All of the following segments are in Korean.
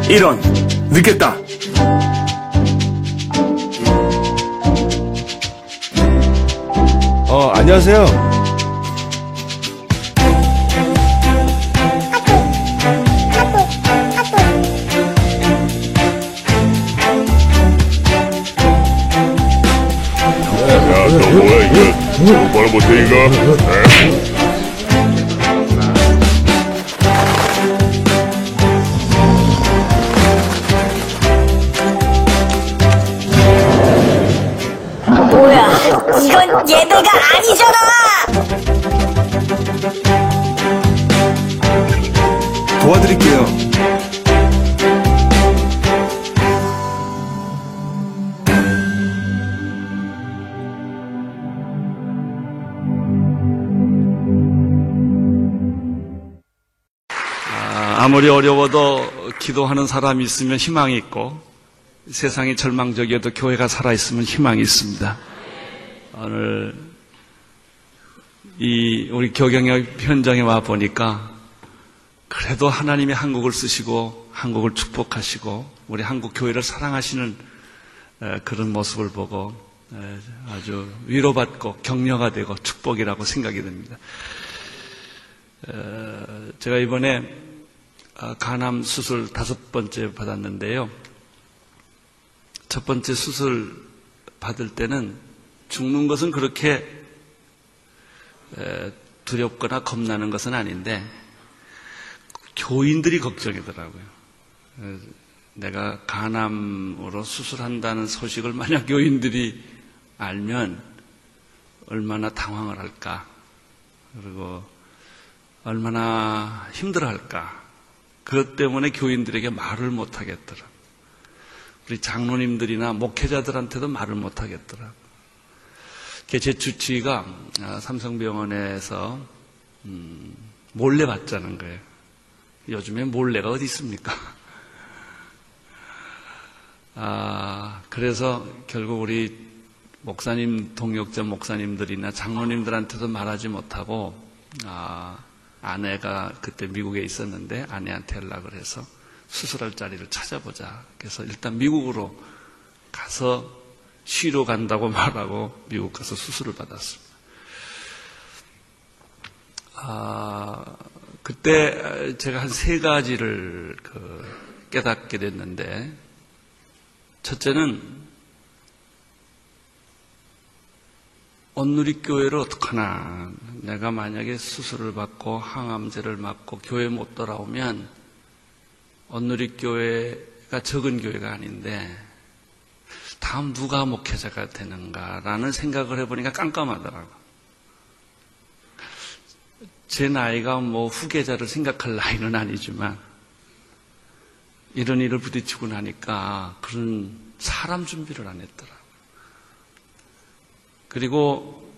이런, 늦겠다. 안녕하세요. 야, 너 뭐야 이거? 똑바로 못해 이거? 뭐야, 이건 얘네가 아니잖아! 도와드릴게요. 아무리 어려워도 기도하는 사람이 있으면 희망이 있고, 세상이 절망적이어도 교회가 살아있으면 희망이 있습니다. 오늘 우리 교경의 현장에 와 보니까 그래도 하나님이 한국을 쓰시고 한국을 축복하시고 우리 한국 교회를 사랑하시는 그런 모습을 보고 아주 위로받고 격려가 되고 축복이라고 생각이 됩니다. 제가 이번에 간암 수술 5번째 받았는데요. 첫 번째 수술 받을 때는 죽는 것은 그렇게 두렵거나 겁나는 것은 아닌데 교인들이 걱정이더라고요. 내가 간암으로 수술한다는 소식을 만약 교인들이 알면 얼마나 당황을 할까, 그리고 얼마나 힘들어할까. 그것 때문에 교인들에게 말을 못하겠더라고요. 우리 장로님들이나 목회자들한테도 말을 못하겠더라고요. 제 주치의가 삼성병원에서 몰래 받자는 거예요. 요즘에 몰래가 어디 있습니까? 그래서 결국 우리 목사님, 동역자 목사님들이나 장로님들한테도 말하지 못하고 아내가 그때 미국에 있었는데 아내한테 연락을 해서 수술할 자리를 찾아보자. 그래서 일단 미국으로 가서 쉬러 간다고 말하고 미국 가서 수술을 받았습니다. 그때 제가 한 3가지를 깨닫게 됐는데, 첫째는 온누리교회를 어떡하나, 내가 만약에 수술을 받고 항암제를 맞고 교회 못 돌아오면 온누리교회가 적은 교회가 아닌데 다음 누가 목회자가 되는가라는 생각을 해보니까 깜깜하더라고요. 제 나이가 후계자를 생각할 나이는 아니지만 이런 일을 부딪히고 나니까 그런 사람 준비를 안 했더라고요. 그리고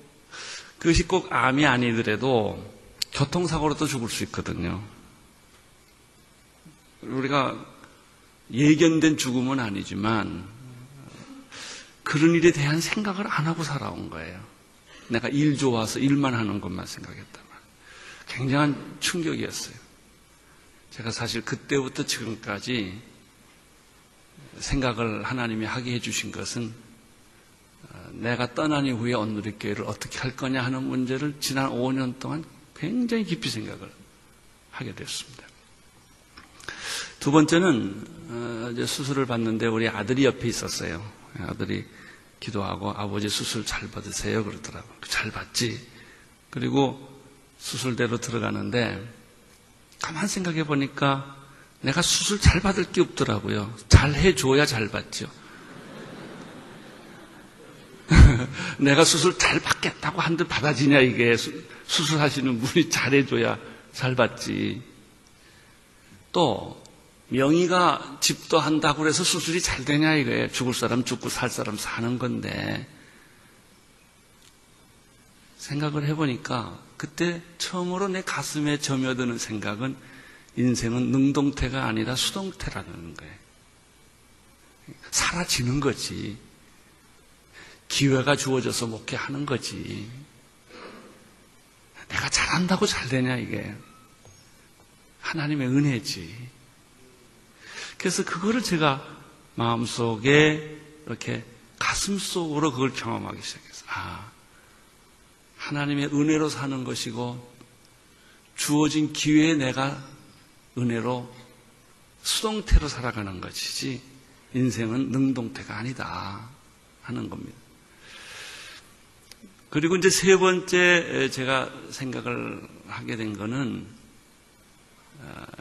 그것이 꼭 암이 아니더라도 교통사고로도 죽을 수 있거든요. 우리가 예견된 죽음은 아니지만 그런 일에 대한 생각을 안 하고 살아온 거예요. 내가 일 좋아서 일만 하는 것만 생각했단 말이에요. 굉장한 충격이었어요. 제가 사실 그때부터 지금까지 생각을 하나님이 하게 해주신 것은 내가 떠난 이후에 온누리교회를 어떻게 할 거냐 하는 문제를 지난 5년 동안 굉장히 깊이 생각을 하게 됐습니다. 두 번째는 이제 수술을 받는데 우리 아들이 옆에 있었어요. 아들이 기도하고 아버지 수술 잘 받으세요 그러더라고요. 잘 받지. 그리고 수술대로 들어가는데 가만 생각해 보니까 내가 수술 잘 받을 게 없더라고요. 잘 해줘야 잘 받죠. 내가 수술 잘 받겠다고 한들 받아지냐 이게. 수술하시는 분이 잘 해줘야 잘 받지. 또 명의가 집도한다고 해서 수술이 잘 되냐 이거예요. 죽을 사람 죽고 살 사람 사는 건데. 생각을 해보니까 그때 처음으로 내 가슴에 점여드는 생각은 인생은 능동태가 아니라 수동태라는 거예요. 사라지는 거지. 기회가 주어져서 목회하는 거지. 내가 잘한다고 잘 되냐 이게. 하나님의 은혜지. 그래서 그거를 제가 마음속에 이렇게 가슴속으로 그걸 경험하기 시작했어요. 하나님의 은혜로 사는 것이고 주어진 기회에 내가 은혜로 수동태로 살아가는 것이지 인생은 능동태가 아니다 하는 겁니다. 그리고 이제 세 번째 제가 생각을 하게 된 거는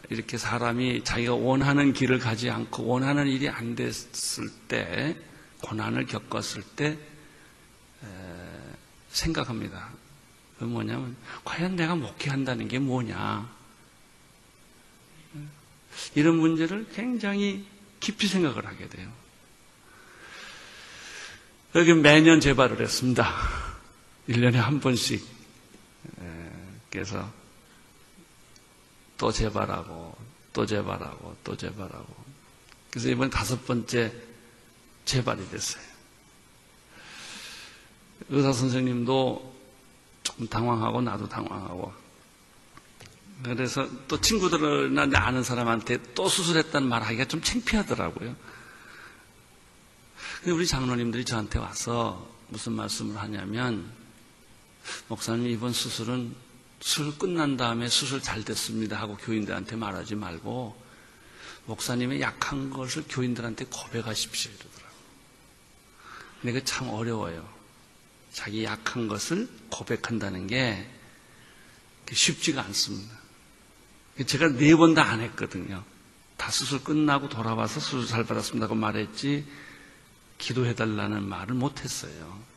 이렇게 사람이 자기가 원하는 길을 가지 않고 원하는 일이 안 됐을 때, 고난을 겪었을 때 생각합니다. 그 뭐냐면 과연 내가 목회한다는 게 뭐냐, 이런 문제를 굉장히 깊이 생각을 하게 돼요. 여기 매년 재발을 했습니다. 1년에 한 번씩. 그래서 또 재발하고 또 재발하고 또 재발하고, 그래서 이번에 5번째 재발이 됐어요. 의사 선생님도 조금 당황하고 나도 당황하고, 그래서 또 친구들이나 아는 사람한테 또 수술했다는 말 하기가 좀 창피하더라고요. 근데 우리 장로님들이 저한테 와서 무슨 말씀을 하냐면, 목사님 이번 수술 끝난 다음에 수술 잘 됐습니다 하고 교인들한테 말하지 말고 목사님의 약한 것을 교인들한테 고백하십시오 이러더라고요. 근데 그게 참 어려워요. 자기 약한 것을 고백한다는 게 쉽지가 않습니다. 제가 4번 다 안 했거든요. 다 수술 끝나고 돌아와서 수술 잘 받았습니다고 말했지 기도해달라는 말을 못했어요.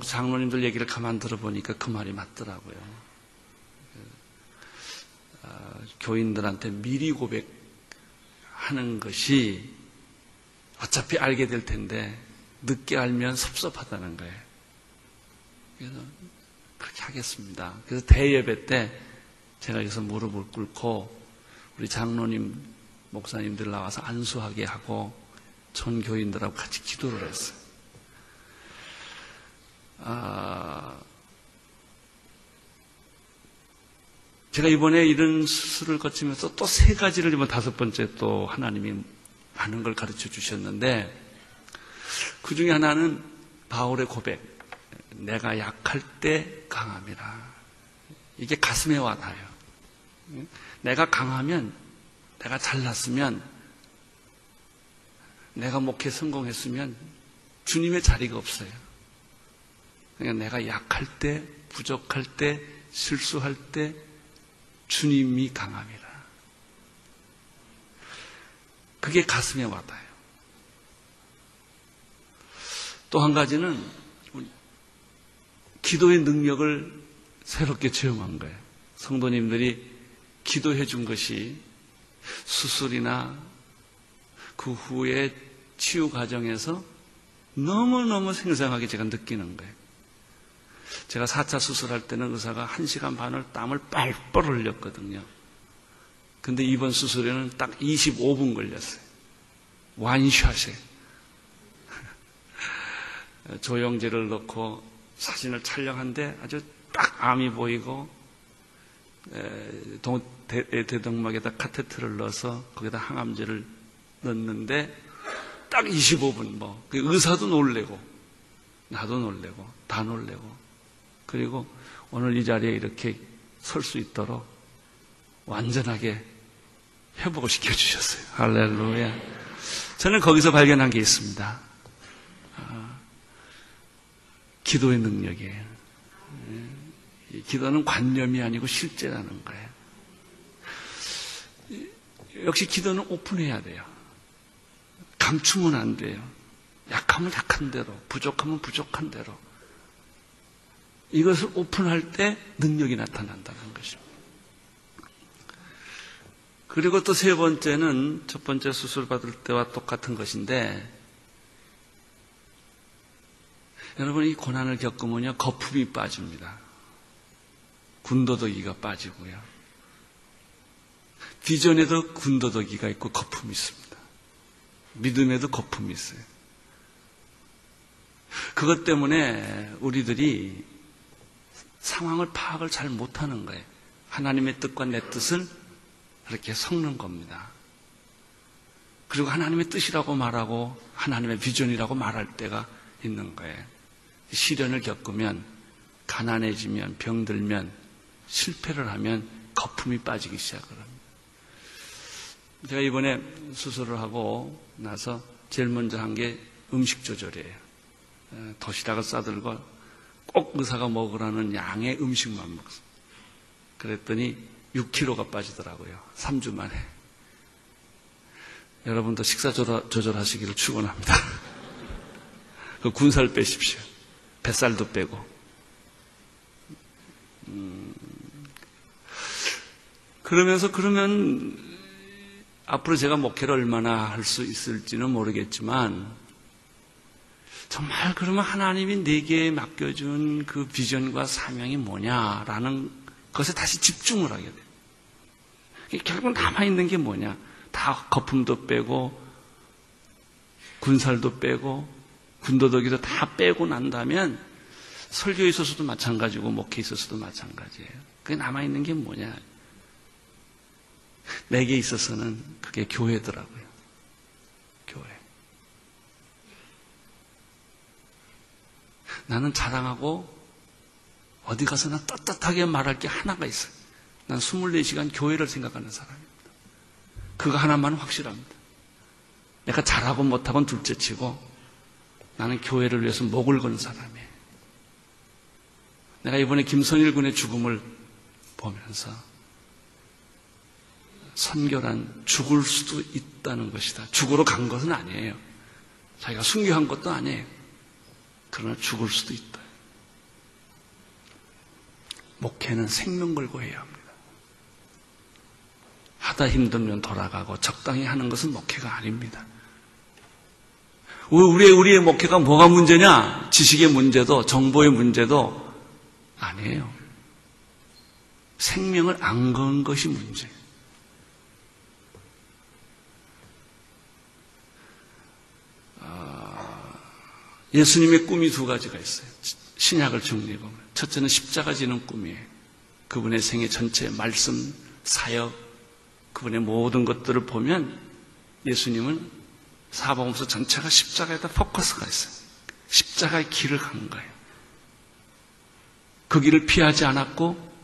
장로님들 얘기를 가만 들어보니까 그 말이 맞더라고요. 교인들한테 미리 고백하는 것이 어차피 알게 될 텐데 늦게 알면 섭섭하다는 거예요. 그래서 그렇게 하겠습니다. 그래서 대예배 때 제가 여기서 무릎을 꿇고 우리 장로님, 목사님들 나와서 안수하게 하고 전 교인들하고 같이 기도를 했어요. 제가 이번에 이런 수술을 거치면서 또 3가지를 이번 5번째 또 하나님이 많은 걸 가르쳐 주셨는데, 그 중에 하나는 바울의 고백, 내가 약할 때 강함이라. 이게 가슴에 와닿아요. 내가 강하면, 내가 잘났으면, 내가 목회 성공했으면 주님의 자리가 없어요. 그러니까 내가 약할 때, 부족할 때, 실수할 때 주님이 강함이라. 그게 가슴에 와닿아요. 또 한 가지는 기도의 능력을 새롭게 체험한 거예요. 성도님들이 기도해 준 것이 수술이나 그 후에 치유 과정에서 너무너무 생생하게 제가 느끼는 거예요. 제가 4차 수술할 때는 의사가 1시간 반을 땀을 뻘뻘 흘렸거든요. 근데 이번 수술에는 딱 25분 걸렸어요. 완샷에. 조영제를 넣고 사진을 촬영한데 아주 딱 암이 보이고, 대동맥에다 카테트를 넣어서 거기다 항암제를 넣는데 딱 25분 의사도 놀래고 나도 놀래고 다 놀래고, 그리고 오늘 이 자리에 이렇게 설 수 있도록 완전하게 회복을 시켜주셨어요. 할렐루야. 저는 거기서 발견한 게 있습니다. 기도의 능력이에요. 기도는 관념이 아니고 실제라는 거예요. 역시 기도는 오픈해야 돼요. 감추면 안 돼요. 약하면 약한 대로, 부족하면 부족한 대로. 이것을 오픈할 때 능력이 나타난다는 것입니다. 그리고 또 3번째는 첫 번째 수술 받을 때와 똑같은 것인데, 여러분 이 고난을 겪으면요 거품이 빠집니다. 군더더기가 빠지고요. 비전에도 군더더기가 있고 거품이 있습니다. 믿음에도 거품이 있어요. 그것 때문에 우리들이 상황을 파악을 잘 못하는 거예요. 하나님의 뜻과 내 뜻을 그렇게 섞는 겁니다. 그리고 하나님의 뜻이라고 말하고 하나님의 비전이라고 말할 때가 있는 거예요. 시련을 겪으면, 가난해지면, 병들면, 실패를 하면 거품이 빠지기 시작을 합니다. 제가 이번에 수술을 하고 나서 제일 먼저 한 게 음식 조절이에요. 도시락을 싸들고 꼭 의사가 먹으라는 양의 음식만 먹었어요. 그랬더니 6kg가 빠지더라고요. 3주 만에. 여러분도 식사 조절하시기를 축원합니다. 그 군살 빼십시오. 뱃살도 빼고. 그러면 앞으로 제가 목회를 얼마나 할 수 있을지는 모르겠지만 정말 그러면 하나님이 내게 맡겨준 그 비전과 사명이 뭐냐라는 것에 다시 집중을 하게 돼요. 결국 남아있는 게 뭐냐. 다 거품도 빼고 군살도 빼고 군더더기도 다 빼고 난다면 설교에 있어서도 마찬가지고 목회에 있어서도 마찬가지예요. 그게 남아있는 게 뭐냐. 내게 있어서는 그게 교회더라고요. 교회. 나는 자랑하고 어디 가서나 떳떳하게 말할 게 하나가 있어요. 난 24시간 교회를 생각하는 사람입니다. 그거 하나만 확실합니다. 내가 잘하고 못하고는 둘째치고 나는 교회를 위해서 목을 거는 사람이에요. 내가 이번에 김선일 군의 죽음을 보면서 선교란 죽을 수도 있다는 것이다. 죽으러 간 것은 아니에요. 자기가 순교한 것도 아니에요. 그러나 죽을 수도 있다. 목회는 생명 걸고 해야 합니다. 하다 힘들면 돌아가고 적당히 하는 것은 목회가 아닙니다. 우리의 목회가 뭐가 문제냐? 지식의 문제도 정보의 문제도 아니에요. 생명을 안 건 것이 문제예요. 예수님의 꿈이 두 가지가 있어요. 신약을 정리해보면 첫째는 십자가 지는 꿈이에요. 그분의 생애 전체 말씀, 사역, 그분의 모든 것들을 보면 예수님은 사복음서 전체가 십자가에다 포커스가 있어요. 십자가의 길을 간 거예요. 그 길을 피하지 않았고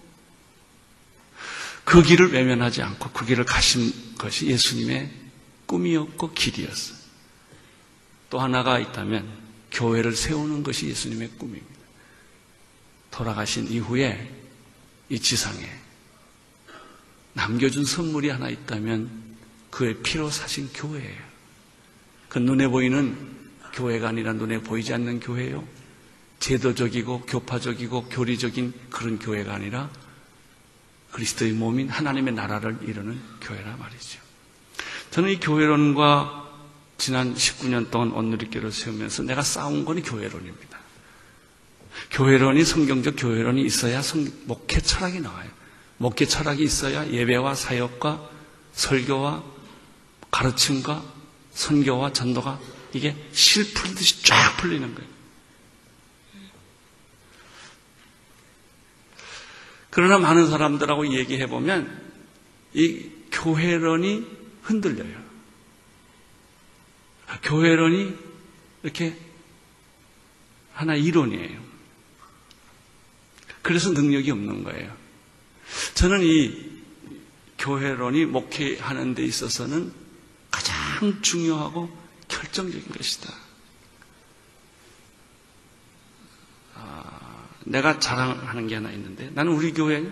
그 길을 외면하지 않고 그 길을 가신 것이 예수님의 꿈이었고 길이었어요. 또 하나가 있다면 교회를 세우는 것이 예수님의 꿈입니다. 돌아가신 이후에 이 지상에 남겨준 선물이 하나 있다면 그의 피로 사신 교회예요. 그 눈에 보이는 교회가 아니라 눈에 보이지 않는 교회요. 제도적이고 교파적이고 교리적인 그런 교회가 아니라 그리스도의 몸인 하나님의 나라를 이루는 교회라 말이죠. 저는 이 교회론과 지난 19년 동안 온누리교회를 세우면서 내가 싸운 건 교회론입니다. 교회론이 성경적 교회론이 있어야 목회 철학이 나와요. 목회 철학이 있어야 예배와 사역과 설교와 가르침과 선교와 전도가 이게 실 풀듯이 쫙 풀리는 거예요. 그러나 많은 사람들하고 얘기해보면 이 교회론이 흔들려요. 교회론이 이렇게 하나 이론이에요. 그래서 능력이 없는 거예요. 저는 이 교회론이 목회하는 데 있어서는 가장 중요하고 결정적인 것이다. 내가 자랑하는 게 하나 있는데 나는 우리 교회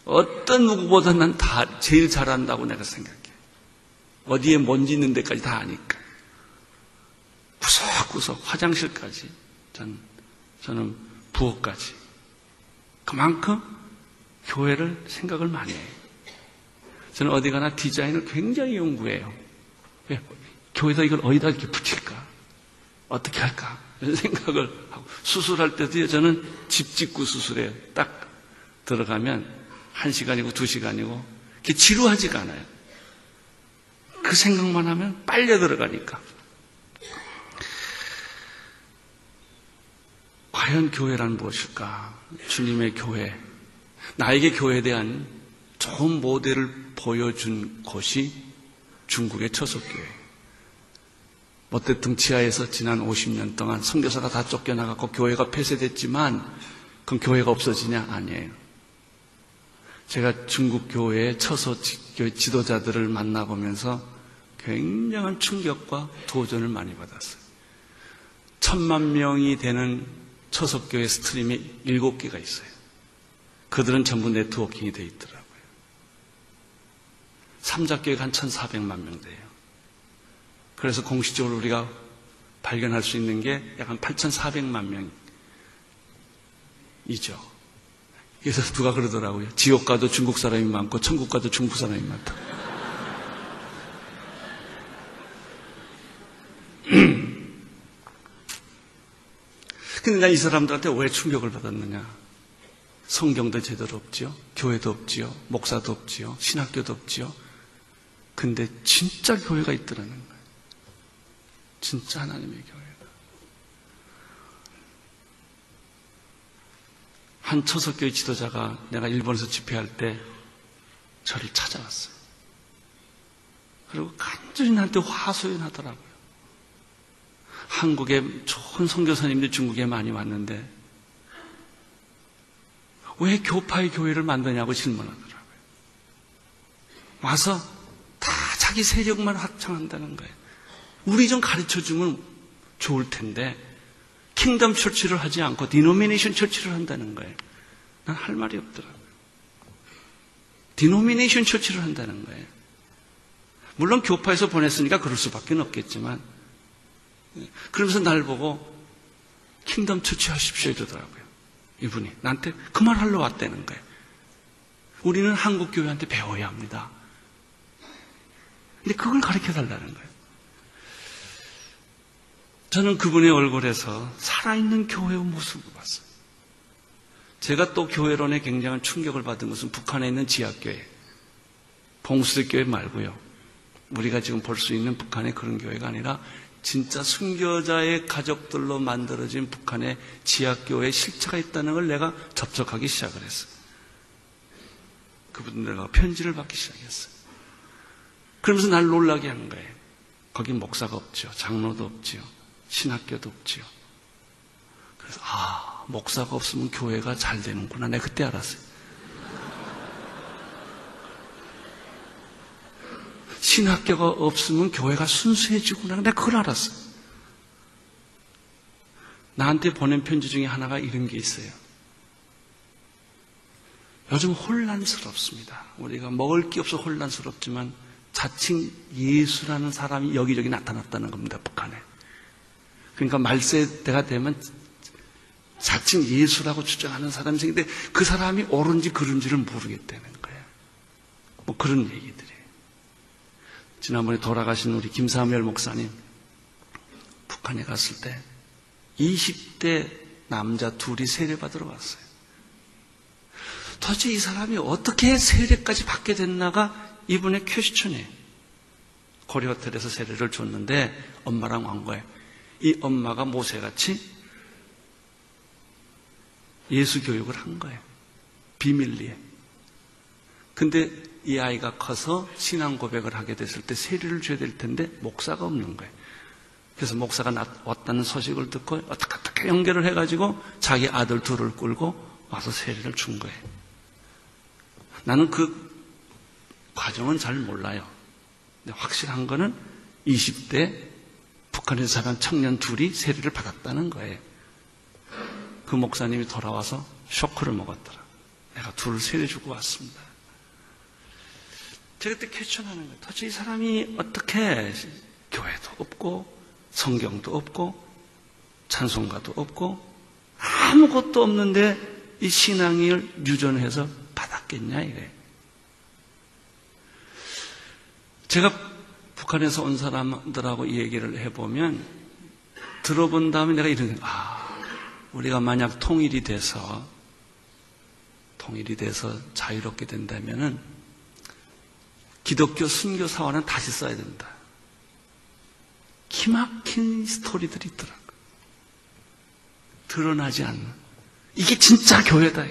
어떤 누구보다 난 다 제일 잘한다고 내가 생각해. 어디에 먼지 있는 데까지 다 아니까. 구석구석 화장실까지 저는 부엌까지. 그만큼 교회를 생각을 많이 해요. 저는 어디 가나 디자인을 굉장히 연구해요. 왜? 교회에다 이걸 어디다 이렇게 붙일까? 어떻게 할까? 이런 생각을 하고 수술할 때도 저는 집 짓고 수술해요. 딱 들어가면 1시간이고 2시간이고 그게 지루하지가 않아요. 그 생각만 하면 빨려 들어가니까. 과연 교회란 무엇일까? 주님의 교회. 나에게 교회에 대한 좋은 모델을 보여준 곳이 중국의 처석교회. 모태tum 지하에서 지난 50년 동안 선교사가 다 쫓겨나갔고 교회가 폐쇄됐지만 그럼 교회가 없어지냐? 아니에요. 제가 중국 교회의 처소 교회 지도자들을 만나보면서 굉장한 충격과 도전을 많이 받았어요. 1000만 명이 되는 처석교회 스트림이 7개가 있어요. 그들은 전부 네트워킹이 되어 있더라고요. 삼자교회가 한 1400만 명 돼요. 그래서 공식적으로 우리가 발견할 수 있는 게 약 한 8400만 명이죠. 그래서 누가 그러더라고요. 지옥 가도 중국 사람이 많고 천국 가도 중국 사람이 많다. 근데 난 이 사람들한테 왜 충격을 받았느냐? 성경도 제대로 없지요. 교회도 없지요. 목사도 없지요. 신학교도 없지요. 근데 진짜 교회가 있더라는 거예요. 진짜 하나님의 교회가. 한 처석교회 지도자가 내가 일본에서 집회할 때 저를 찾아왔어요. 그리고 간절히 나한테 화소연하더라고요. 한국에 좋은 선교사님들이 중국에 많이 왔는데 왜 교파의 교회를 만드냐고 질문하더라고요. 와서 다 자기 세력만 확장한다는 거예요. 우리 좀 가르쳐주면 좋을 텐데 킹덤 처치를 하지 않고 디노미네이션 처치를 한다는 거예요. 난 할 말이 없더라고요. 디노미네이션 처치를 한다는 거예요. 물론 교파에서 보냈으니까 그럴 수밖에 없겠지만 그러면서 날 보고 킹덤 처치하십시오 이러더라고요. 이분이 나한테 그 말 하러 왔다는 거예요. 우리는 한국 교회한테 배워야 합니다. 근데 그걸 가르쳐달라는 거예요. 저는 그분의 얼굴에서 살아있는 교회의 모습을 봤어요. 제가 또 교회론에 굉장한 충격을 받은 것은 북한에 있는 지하교회, 봉수교회 말고요. 우리가 지금 볼 수 있는 북한의 그런 교회가 아니라 진짜 순교자의 가족들로 만들어진 북한의 지하교회에 실체가 있다는 걸 내가 접촉하기 시작을 했어요. 그분들과 편지를 받기 시작했어요. 그러면서 날 놀라게 하는 거예요. 거긴 목사가 없죠. 장로도 없지요. 신학교도 없지요. 그래서 목사가 없으면 교회가 잘 되는구나. 내가 그때 알았어요. 신학교가 없으면 교회가 순수해지구나. 내가 그걸 알았어요. 나한테 보낸 편지 중에 하나가 이런 게 있어요. 요즘 혼란스럽습니다. 우리가 먹을 게 없어 혼란스럽지만 자칭 예수라는 사람이 여기저기 나타났다는 겁니다. 북한에. 그러니까 말세대가 되면 자칭 예수라고 주장하는 사람이 생기는데 그 사람이 옳은지 그른지를 모르겠다는 거예요. 뭐 그런 얘기들이에요. 지난번에 돌아가신 우리 김사무엘 목사님 북한에 갔을 때 20대 남자 둘이 세례받으러 왔어요. 도대체 이 사람이 어떻게 세례까지 받게 됐나가 이분의 퀘스천이에요. 고려호텔에서 세례를 줬는데 엄마랑 온 거예요. 이 엄마가 모세같이 예수 교육을 한 거예요. 비밀리에. 근데 이 아이가 커서 신앙 고백을 하게 됐을 때 세례를 줘야 될 텐데 목사가 없는 거예요. 그래서 목사가 왔다는 소식을 듣고 어떻게 연결을 해가지고 자기 아들 둘을 끌고 와서 세례를 준 거예요. 나는 그 과정은 잘 몰라요. 근데 확실한 거는 20대 북한에서 자란 청년 둘이 세례를 받았다는 거예요. 그 목사님이 돌아와서 쇼크를 먹었더라. 내가 둘을 세례 주고 왔습니다. 제가 그때 퀘스천하는 거예요. 도대체 이 사람이 어떻게 교회도 없고 성경도 없고 찬송가도 없고 아무것도 없는데 이 신앙을 유전해서 받았겠냐 이래. 제가 북한에서 온 사람들하고 이 얘기를 해보면 들어본 다음에 내가 이런 거예요. 우리가 만약 통일이 돼서 자유롭게 된다면은 기독교 순교 사화는 다시 써야 된다. 기막힌 스토리들이 있더라고요. 드러나지 않는. 이게 진짜 교회다.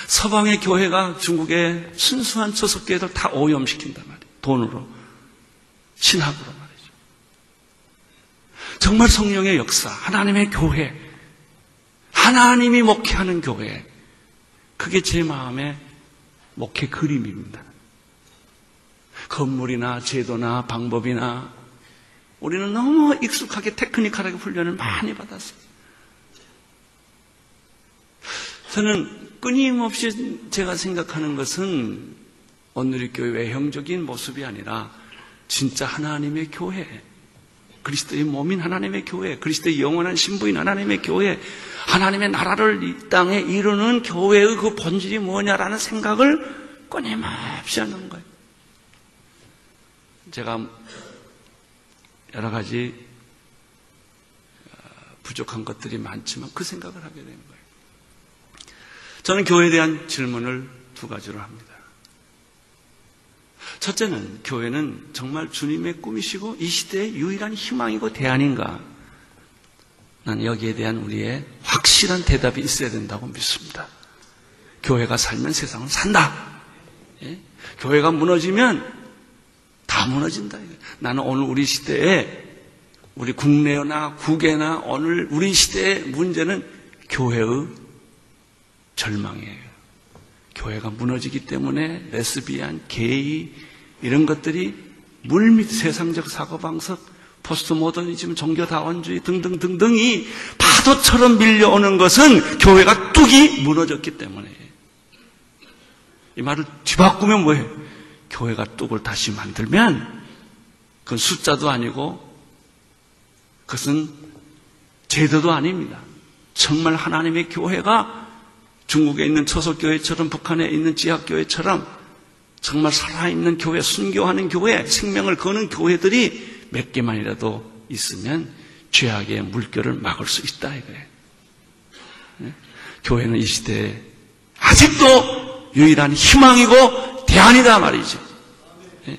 서방의 교회가 중국의 순수한 저속교회들 다 오염시킨단 말이에요. 돈으로, 신학으로 말이죠. 정말 성령의 역사, 하나님의 교회, 하나님이 목회하는 교회, 그게 제 마음의 목회 그림입니다. 건물이나 제도나 방법이나 우리는 너무 익숙하게 테크니컬하게 훈련을 많이 받았어요. 저는 끊임없이 제가 생각하는 것은 오늘의 교회 외형적인 모습이 아니라 진짜 하나님의 교회, 그리스도의 몸인 하나님의 교회, 그리스도의 영원한 신부인 하나님의 교회, 하나님의 나라를 이 땅에 이루는 교회의 그 본질이 뭐냐라는 생각을 끊임없이 하는 거예요. 제가 여러 가지 부족한 것들이 많지만 그 생각을 하게 된 거예요. 저는 교회에 대한 질문을 두 가지로 합니다. 첫째는 교회는 정말 주님의 꿈이시고 이 시대의 유일한 희망이고 대안인가? 난 여기에 대한 우리의 확실한 대답이 있어야 된다고 믿습니다. 교회가 살면 세상은 산다. 예? 교회가 무너지면 다 무너진다. 나는 오늘 우리 시대에 우리 국내나 국외나 오늘 우리 시대의 문제는 교회의 절망이에요. 교회가 무너지기 때문에 레스비안, 게이 이런 것들이 물밑 세상적 사고방식, 포스트 모더니즘, 종교다원주의 등등등등이 파도처럼 밀려오는 것은 교회가 뚝이 무너졌기 때문에. 이 말을 뒤바꾸면 뭐예요? 교회가 뚝을 다시 만들면 그건 숫자도 아니고 그것은 제도도 아닙니다. 정말 하나님의 교회가 중국에 있는 처소교회처럼 북한에 있는 지하교회처럼 정말 살아있는 교회, 순교하는 교회, 생명을 거는 교회들이 몇 개만이라도 있으면 죄악의 물결을 막을 수 있다 이거예요. 네? 교회는 이 시대에 아직도 유일한 희망이고 대안이다 말이죠. 네?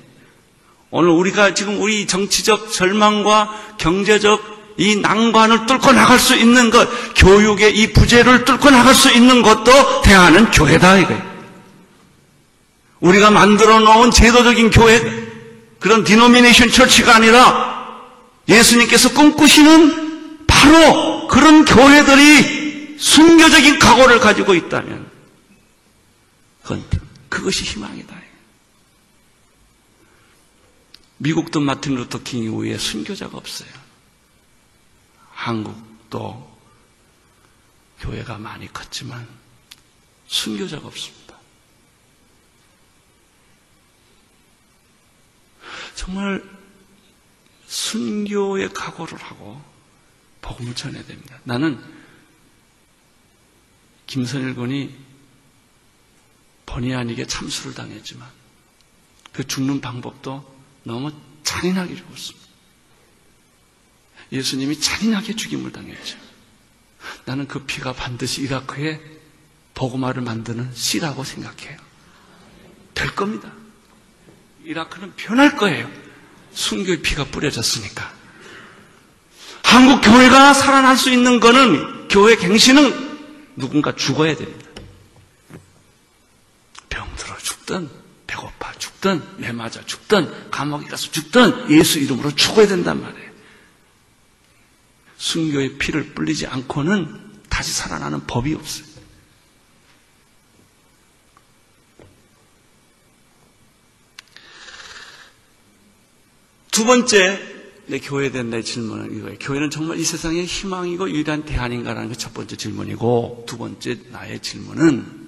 오늘 우리가 지금 우리 정치적 절망과 경제적 이 난관을 뚫고 나갈 수 있는 것, 교육의 이 부재를 뚫고 나갈 수 있는 것도 대안은 교회다 이거예요. 우리가 만들어 놓은 제도적인 교회, 그런 디노미네이션 처치가 아니라 예수님께서 꿈꾸시는 바로 그런 교회들이 순교적인 각오를 가지고 있다면 그것이 희망이다. 미국도 마틴 루터 킹 이후에 순교자가 없어요. 한국도 교회가 많이 컸지만 순교자가 없습니다. 정말 순교의 각오를 하고 복음을 전해야 됩니다. 나는 김선일 군이 본의 아니게 참수를 당했지만 그 죽는 방법도 너무 잔인하게 죽었습니다. 예수님이 잔인하게 죽임을 당했죠. 나는 그 피가 반드시 이라크에 복음화를 만드는 씨라고 생각해요. 될 겁니다. 이라크는 변할 거예요. 순교의 피가 뿌려졌으니까. 한국 교회가 살아날 수 있는 거는, 교회 갱신은 누군가 죽어야 됩니다. 병들어 죽든 배고파 죽든 매 맞아 죽든 감옥에 가서 죽든 예수 이름으로 죽어야 된단 말이에요. 순교의 피를 뿌리지 않고는 다시 살아나는 법이 없어요. 두 번째, 내 교회에 대한 내 질문은 이거예요. 교회는 정말 이 세상의 희망이고 유일한 대안인가라는 게 첫 번째 질문이고, 두 번째 나의 질문은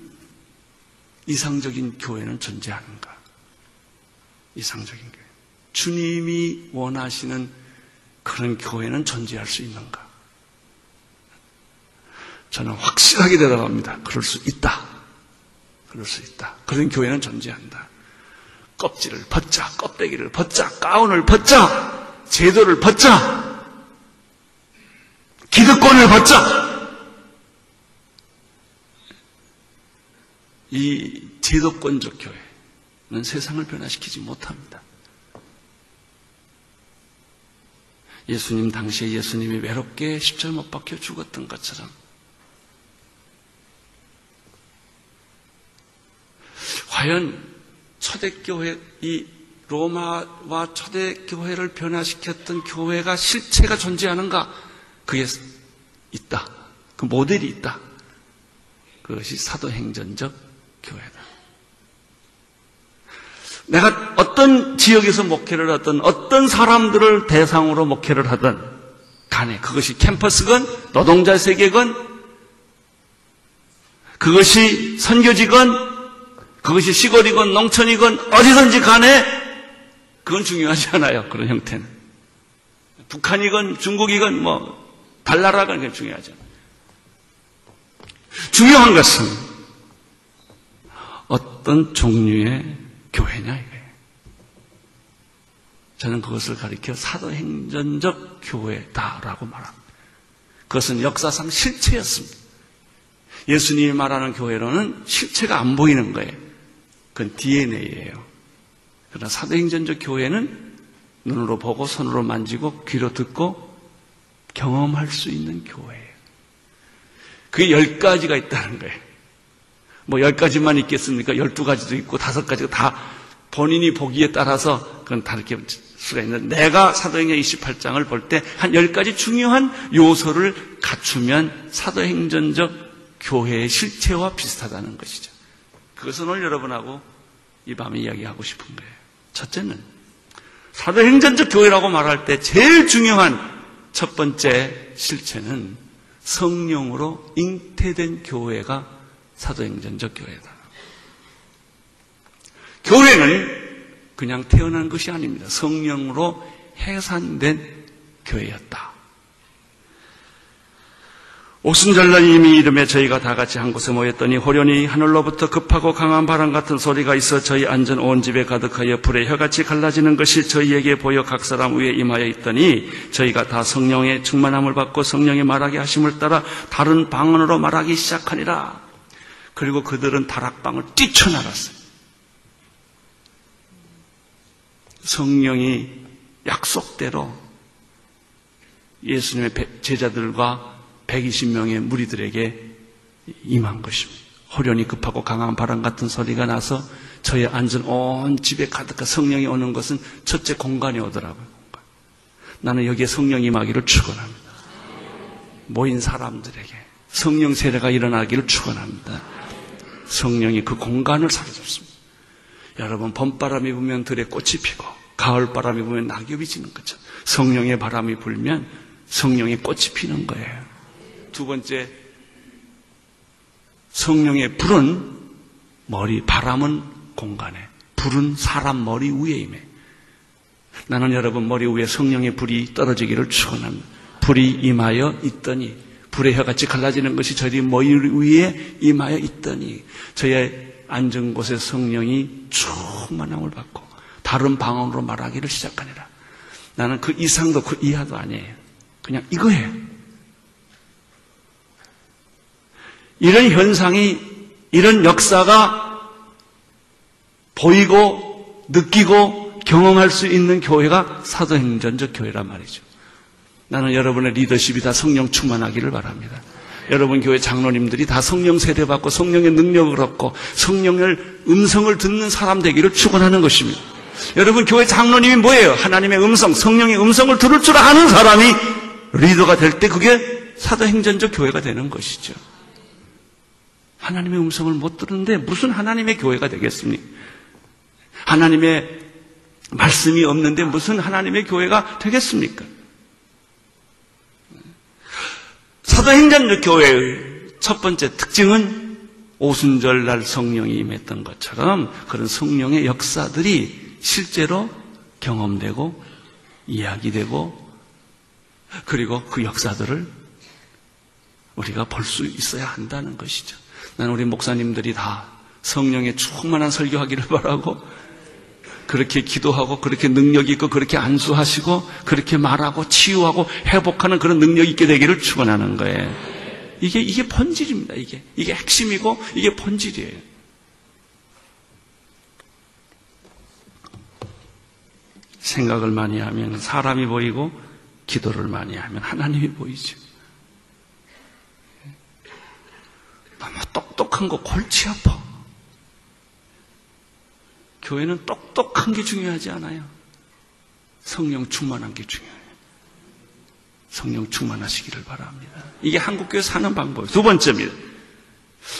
이상적인 교회는 존재하는가? 이상적인 교회. 주님이 원하시는 그런 교회는 존재할 수 있는가? 저는 확실하게 대답합니다. 그럴 수 있다. 그럴 수 있다. 그런 교회는 존재한다. 껍질을 벗자, 껍데기를 벗자, 가운을 벗자, 제도를 벗자, 기득권을 벗자. 이 제도권적 교회는 세상을 변화시키지 못합니다. 예수님 당시에 예수님이 외롭게 십자가에 못 박혀 죽었던 것처럼 과연 초대교회, 이 로마와 초대교회를 변화시켰던 교회가 실체가 존재하는가? 그게 있다. 그 모델이 있다. 그것이 사도행전적 교회다. 내가 어떤 지역에서 목회를 하든 어떤 사람들을 대상으로 목회를 하든 간에 그것이 캠퍼스건 노동자 세계건 그것이 선교지건 그것이 시골이건 농촌이건 어디든지 간에 그건 중요하지 않아요. 그런 형태는. 북한이건 중국이건 달나라건 그건 중요하지 않아요. 중요한 것은 어떤 종류의 교회냐 이거예요. 저는 그것을 가리켜 사도행전적 교회다라고 말합니다. 그것은 역사상 실체였습니다. 예수님이 말하는 교회로는 실체가 안 보이는 거예요. 그건 DNA예요. 그러나 사도행전적 교회는 눈으로 보고 손으로 만지고 귀로 듣고 경험할 수 있는 교회예요. 그게 10가지가 있다는 거예요. 10가지만 있겠습니까? 12가지도 있고 5가지가 다 본인이 보기에 따라서 그건 다르게 수가 있는데 내가 사도행전 28장을 볼 때 한 10가지 중요한 요소를 갖추면 사도행전적 교회의 실체와 비슷하다는 것이죠. 그것은 오늘 여러분하고 이 밤에 이야기하고 싶은 거예요. 첫째는 사도행전적 교회라고 말할 때 제일 중요한 첫 번째 실체는 성령으로 잉태된 교회가 사도행전적 교회다. 교회는 그냥 태어난 것이 아닙니다. 성령으로 해산된 교회였다. 오순절날 이미 이름에 저희가 다 같이 한 곳에 모였더니 호련히 하늘로부터 급하고 강한 바람 같은 소리가 있어 저희 앉은 온 집에 가득하여 불의 혀같이 갈라지는 것이 저희에게 보여 각 사람 위에 임하여 있더니 저희가 다 성령의 충만함을 받고 성령의 말하게 하심을 따라 다른 방언으로 말하기 시작하니라. 그리고 그들은 다락방을 뛰쳐나갔어요. 성령이 약속대로 예수님의 제자들과 120명의 무리들에게 임한 것입니다. 호련히 급하고 강한 바람 같은 소리가 나서 저의 앉은 온 집에 가득한 성령이 오는 것은 첫째 공간에 오더라고요. 공간. 나는 여기에 성령이 임하기를 축원합니다. 모인 사람들에게 성령 세례가 일어나기를 축원합니다. 성령이 그 공간을 사로잡습니다. 여러분, 봄바람이 불면 들에 꽃이 피고 가을바람이 불면 낙엽이 지는 거죠. 성령의 바람이 불면 성령의 꽃이 피는 거예요. 두 번째, 성령의 불은 머리, 바람은 공간에, 불은 사람 머리 위에 임해. 나는 여러분 머리 위에 성령의 불이 떨어지기를 축원합니다. 불이 임하여 있더니, 불의 혀같이 갈라지는 것이 저희 머리 위에 임하여 있더니 저의 앉은 곳에 성령이 충만함을 받고 다른 방언으로 말하기를 시작하니라. 나는 그 이상도 그 이하도 아니에요. 그냥 이거예요. 이런 현상이, 이런 역사가 보이고 느끼고 경험할 수 있는 교회가 사도행전적 교회란 말이죠. 나는 여러분의 리더십이 다 성령 충만하기를 바랍니다. 여러분 교회 장로님들이 다 성령 세례받고 성령의 능력을 얻고 성령의 음성을 듣는 사람 되기를 축원하는 것입니다. 여러분 교회 장로님이 뭐예요? 하나님의 음성, 성령의 음성을 들을 줄 아는 사람이 리더가 될 때 그게 사도행전적 교회가 되는 것이죠. 하나님의 음성을 못 들었는데 무슨 하나님의 교회가 되겠습니까? 하나님의 말씀이 없는데 무슨 하나님의 교회가 되겠습니까? 사도행전적 교회의 첫 번째 특징은 오순절날 성령이 임했던 것처럼 그런 성령의 역사들이 실제로 경험되고 이야기되고 그리고 그 역사들을 우리가 볼 수 있어야 한다는 것이죠. 나는 우리 목사님들이 다 성령에 충만한 설교하기를 바라고 그렇게 기도하고 그렇게 능력 있고 그렇게 안수하시고 그렇게 말하고 치유하고 회복하는 그런 능력이 있게 되기를 축원하는 거예요. 이게 본질입니다. 이게 핵심이고 이게 본질이에요. 생각을 많이 하면 사람이 보이고 기도를 많이 하면 하나님이 보이죠. 너무 똑똑한 거 골치 아파. 교회는 똑똑한 게 중요하지 않아요. 성령 충만한 게 중요해요. 성령 충만하시기를 바랍니다. 이게 한국교회 사는 방법이에요. 두 번째입니다.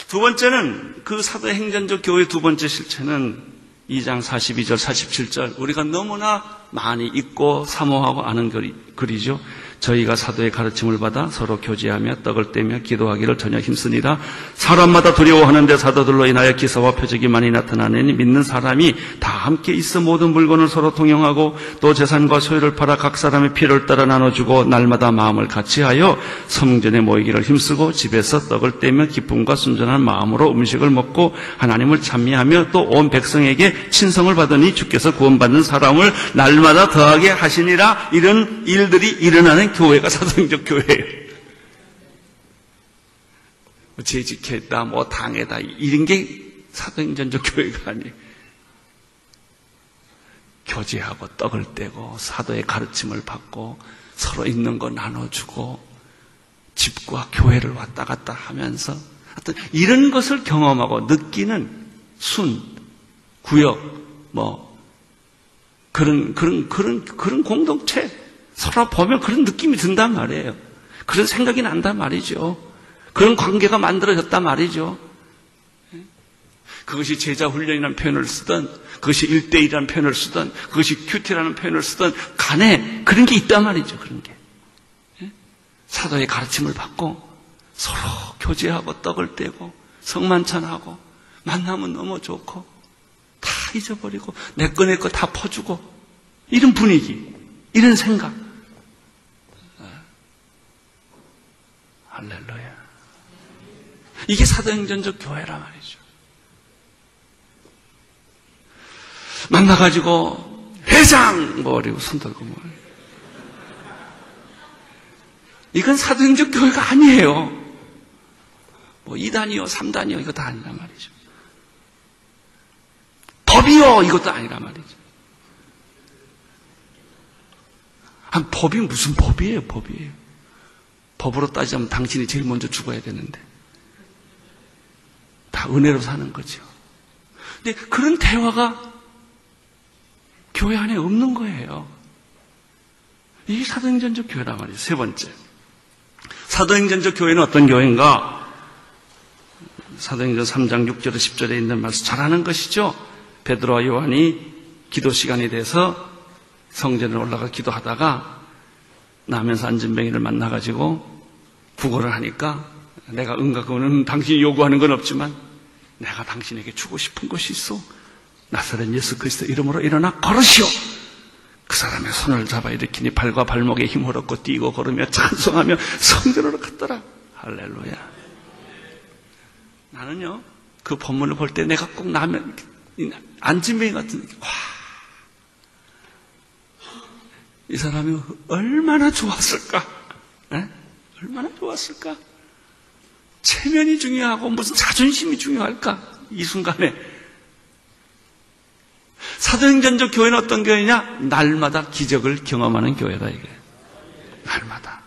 두 번째는 그 사도행전적 교회의 두 번째 실체는 2장 42절 47절 우리가 너무나 많이 읽고 사모하고 아는 글이죠. 저희가 사도의 가르침을 받아 서로 교제하며 떡을 떼며 기도하기를 전혀 힘쓰니라. 사람마다 두려워하는데 사도들로 인하여 기사와 표적이 많이 나타나니 믿는 사람이 다 함께 있어 모든 물건을 서로 통용하고 또 재산과 소유를 팔아 각 사람의 필요를 따라 나눠주고 날마다 마음을 같이하여 성전에 모이기를 힘쓰고 집에서 떡을 떼며 기쁨과 순전한 마음으로 음식을 먹고 하나님을 찬미하며 또 온 백성에게 친성을 받으니 주께서 구원받는 사람을 날마다 더하게 하시니라. 이런 일들이 일어나는 교회가 사도행적 교회예요. 재직했다, 당했다 이런 게 사도행전적 교회가 아니에요. 교제하고 떡을 떼고 사도의 가르침을 받고 서로 있는 거 나눠주고 집과 교회를 왔다 갔다 하면서 하여튼 이런 것을 경험하고 느끼는 순, 구역, 그런 공동체 서로 보면 그런 느낌이 든단 말이에요. 그런 생각이 난단 말이죠. 그런 관계가 만들어졌단 말이죠. 그것이 제자훈련이라는 표현을 쓰든 그것이 1대1이라는 표현을 쓰든 그것이 큐티라는 표현을 쓰든 간에 그런 게 있단 말이죠. 그런 게. 사도의 가르침을 받고 서로 교제하고 떡을 떼고 성만찬하고 만나면 너무 좋고 다 잊어버리고 내 거 다 퍼주고 이런 분위기, 이런 생각. 할렐루야. 이게 사도행전적 교회란 말이죠. 만나가지고 회장 그리고 손 들고 이건 사도행적 교회가 아니에요. 2단이요 3단이요 이거 다 아니란 말이죠. 법이요 이것도 아니란 말이죠. 법이 무슨 법이에요? 법이에요. 법으로 따지자면 당신이 제일 먼저 죽어야 되는데 다 은혜로 사는 거죠. 근데 그런 대화가 교회 안에 없는 거예요. 이게 사도행전적 교회란 말이에요. 세 번째, 사도행전적 교회는 어떤 교회인가? 사도행전 3장 6절에 10절에 있는 말씀 잘 아는 것이죠. 베드로와 요한이 기도 시간이 돼서 성전에 올라가 기도하다가 나면서 안진뱅이를 만나가지고 구걸을 하니까 내가 응가 그거는 당신이 요구하는 건 없지만 내가 당신에게 주고 싶은 것이 있어. 나사렛 예수 그리스도 이름으로 일어나 걸으시오. 그 사람의 손을 잡아 일으키니 발과 발목에 힘을 얻고 뛰고 걸으며 찬송하며 성전으로 갔더라. 할렐루야. 나는요 그 본문을 볼 때 내가 꼭 나면 안진뱅이 같은 이 사람이 얼마나 좋았을까? 에? 얼마나 좋았을까? 체면이 중요하고 무슨 자존심이 중요할까? 이 순간에 사도행전적 교회는 어떤 교회냐? 날마다 기적을 경험하는 교회다 이게. 날마다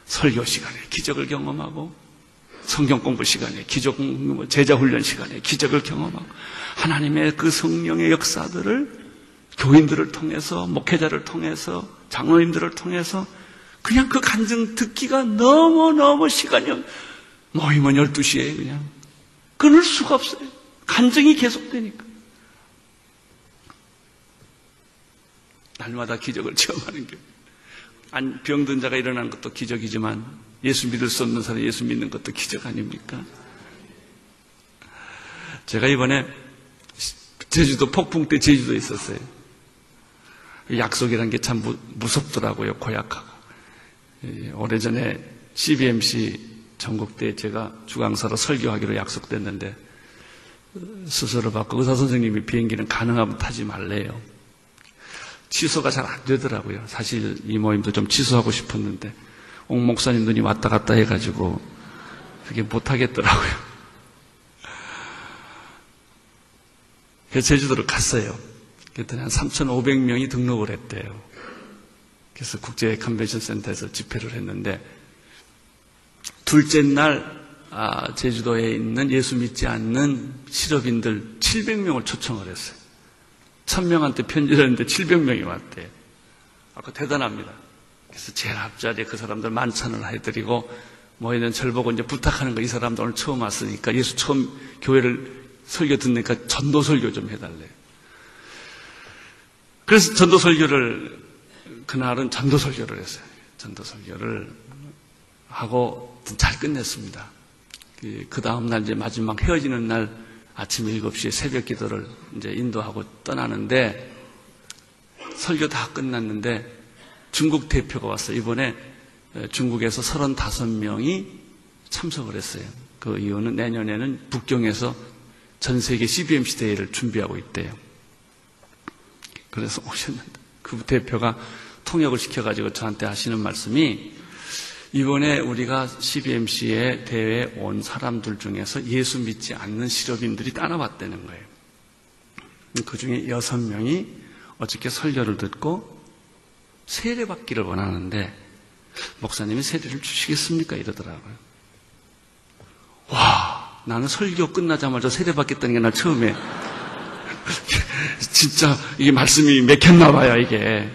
설교 시간에 기적을 경험하고 성경 공부 시간에 제자 훈련 시간에 기적을 경험하고 하나님의 그 성령의 역사들을 교인들을 통해서 목회자를 통해서 장로님들을 통해서 그냥 그 간증 듣기가 너무너무 시간이 모이면 12시에 그냥 끊을 수가 없어요. 간증이 계속되니까. 날마다 기적을 체험하는 게 병든 자가 일어나는 것도 기적이지만 예수 믿을 수 없는 사람이 예수 믿는 것도 기적 아닙니까? 제가 이번에 제주도 폭풍 때 제주도에 있었어요. 약속이라는 게 참 무섭더라고요. 고약하고. 오래전에 CBMC 전국 때 제가 주강사로 설교하기로 약속됐는데 수술을 받고 의사 선생님이 비행기는 가능하면 타지 말래요. 취소가 잘 안 되더라고요. 사실 이 모임도 좀 취소하고 싶었는데 옥 목사님 눈이 왔다 갔다 해가지고 그게 못하겠더라고요. 그래서 제주도를 갔어요. 그랬더니 한 3,500명이 등록을 했대요. 그래서 국제 컨벤션 센터에서 집회를 했는데 둘째 날 제주도에 있는 예수 믿지 않는 실업인들 700명을 초청을 했어요. 1000명한테 편지를 했는데 700명이 왔대요. 아까 대단합니다. 그래서 제일 앞자리에 그 사람들 만찬을 해드리고 뭐 이런 절 보고 이제 부탁하는 거, 이 사람도 오늘 처음 왔으니까 예수 처음 교회를 설교 듣니까 전도 설교 좀 해달래요. 그래서 전도 설교를, 그날은 전도 설교를 했어요. 전도 설교를 하고 잘 끝냈습니다. 그 다음날 이제 마지막 헤어지는 날 아침 7시에 새벽 기도를 이제 인도하고 떠나는데, 설교 다 끝났는데 중국 대표가 왔어요. 이번에 중국에서 35명이 참석을 했어요. 그 이유는 내년에는 북경에서 전 세계 CBMC 대회를 준비하고 있대요. 그래서 오셨는데 그 대표가 통역을 시켜가지고 저한테 하시는 말씀이, 이번에 우리가 CBMC의 대회에 온 사람들 중에서 예수 믿지 않는 실업인들이 따라왔다는 거예요. 그 중에 6명이 어저께 설교를 듣고 세례받기를 원하는데 목사님이 세례를 주시겠습니까? 이러더라고요. 와, 나는 설교 끝나자마자 세례받겠다는 게 나 처음에 진짜 이게 말씀이 맥혔나 봐요, 이게.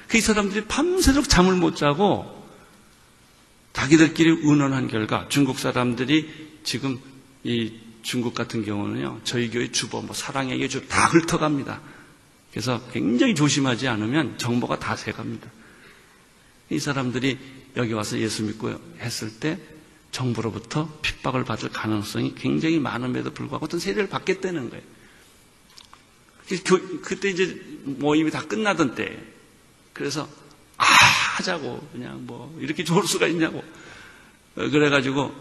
그 이 사람들이 밤새도록 잠을 못 자고 자기들끼리 의논한 결과, 중국 사람들이 지금 이 중국 같은 경우는요, 저희 교회 주보, 뭐 사랑의 예주 다 훑어갑니다. 그래서 굉장히 조심하지 않으면 정보가 다 새갑니다. 이 사람들이 여기 와서 예수 믿고 했을 때 정부로부터 핍박을 받을 가능성이 굉장히 많음에도 불구하고 어떤 세례를 받겠다는 거예요. 그때 이제 모임이 다 끝나던 때예요. 그래서 하자고, 그냥 뭐 이렇게 좋을 수가 있냐고. 그래가지고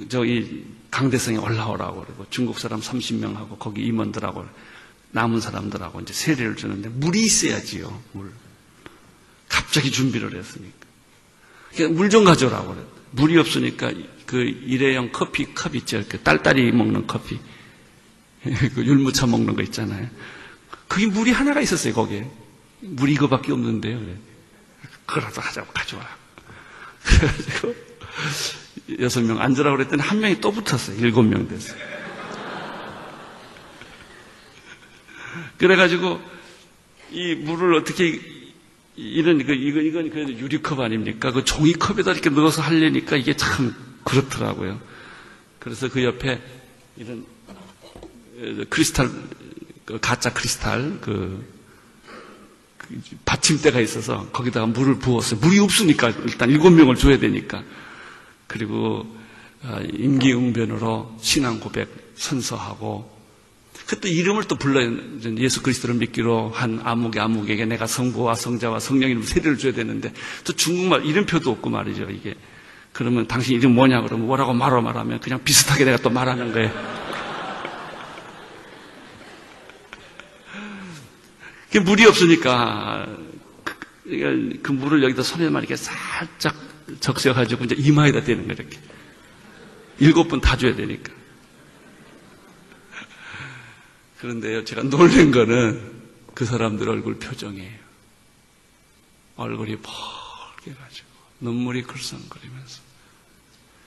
저기 강대성에 올라오라고 그러고 중국 사람 30명하고 거기 임원들하고 남은 사람들하고 이제 세례를 주는데 물이 있어야지요. 물. 갑자기 준비를 했으니까. 물 좀 가져오라고 그래. 물이 없으니까 그 일회용 커피 컵 있죠. 그 딸딸이 먹는 커피. 그 율무차 먹는 거 있잖아요. 그게 물이 하나가 있었어요, 거기에. 물이 이거밖에 없는데요. 그래. 그거라도 하자고 가져와. 그래가지고 6명 앉으라고 그랬더니 한 명이 또 붙었어요. 7명 됐어요. 그래가지고 이 물을 어떻게 이건 그래도 유리컵 아닙니까? 그 종이컵에다 이렇게 넣어서 하려니까 이게 참 그렇더라고요. 그래서 그 옆에 이런 크리스탈, 가짜 크리스탈 받침대가 있어서 거기다가 물을 부었어요. 물이 없으니까 일단 7명을 줘야 되니까. 그리고 임기응변으로 신앙 고백 선서하고, 그때 이름을 또 불러요. 예수 그리스도를 믿기로 한 아무개에게 내가 성부와 성자와 성령 이름 세례를 줘야 되는데, 또 중국말 이름표도 없고 말이죠, 이게. 그러면 당신 이름 뭐냐 그러면 뭐라고 말하면 그냥 비슷하게 내가 또 말하는 거예요. 물이 없으니까 그 물을 여기다 손에만 이렇게 살짝 적셔가지고 이제 이마에다 대는 거예요, 이렇게. 7번 다 줘야 되니까. 그런데요, 제가 놀란 거는 그 사람들 얼굴 표정이에요. 얼굴이 펄개가지고 눈물이 글썽거리면서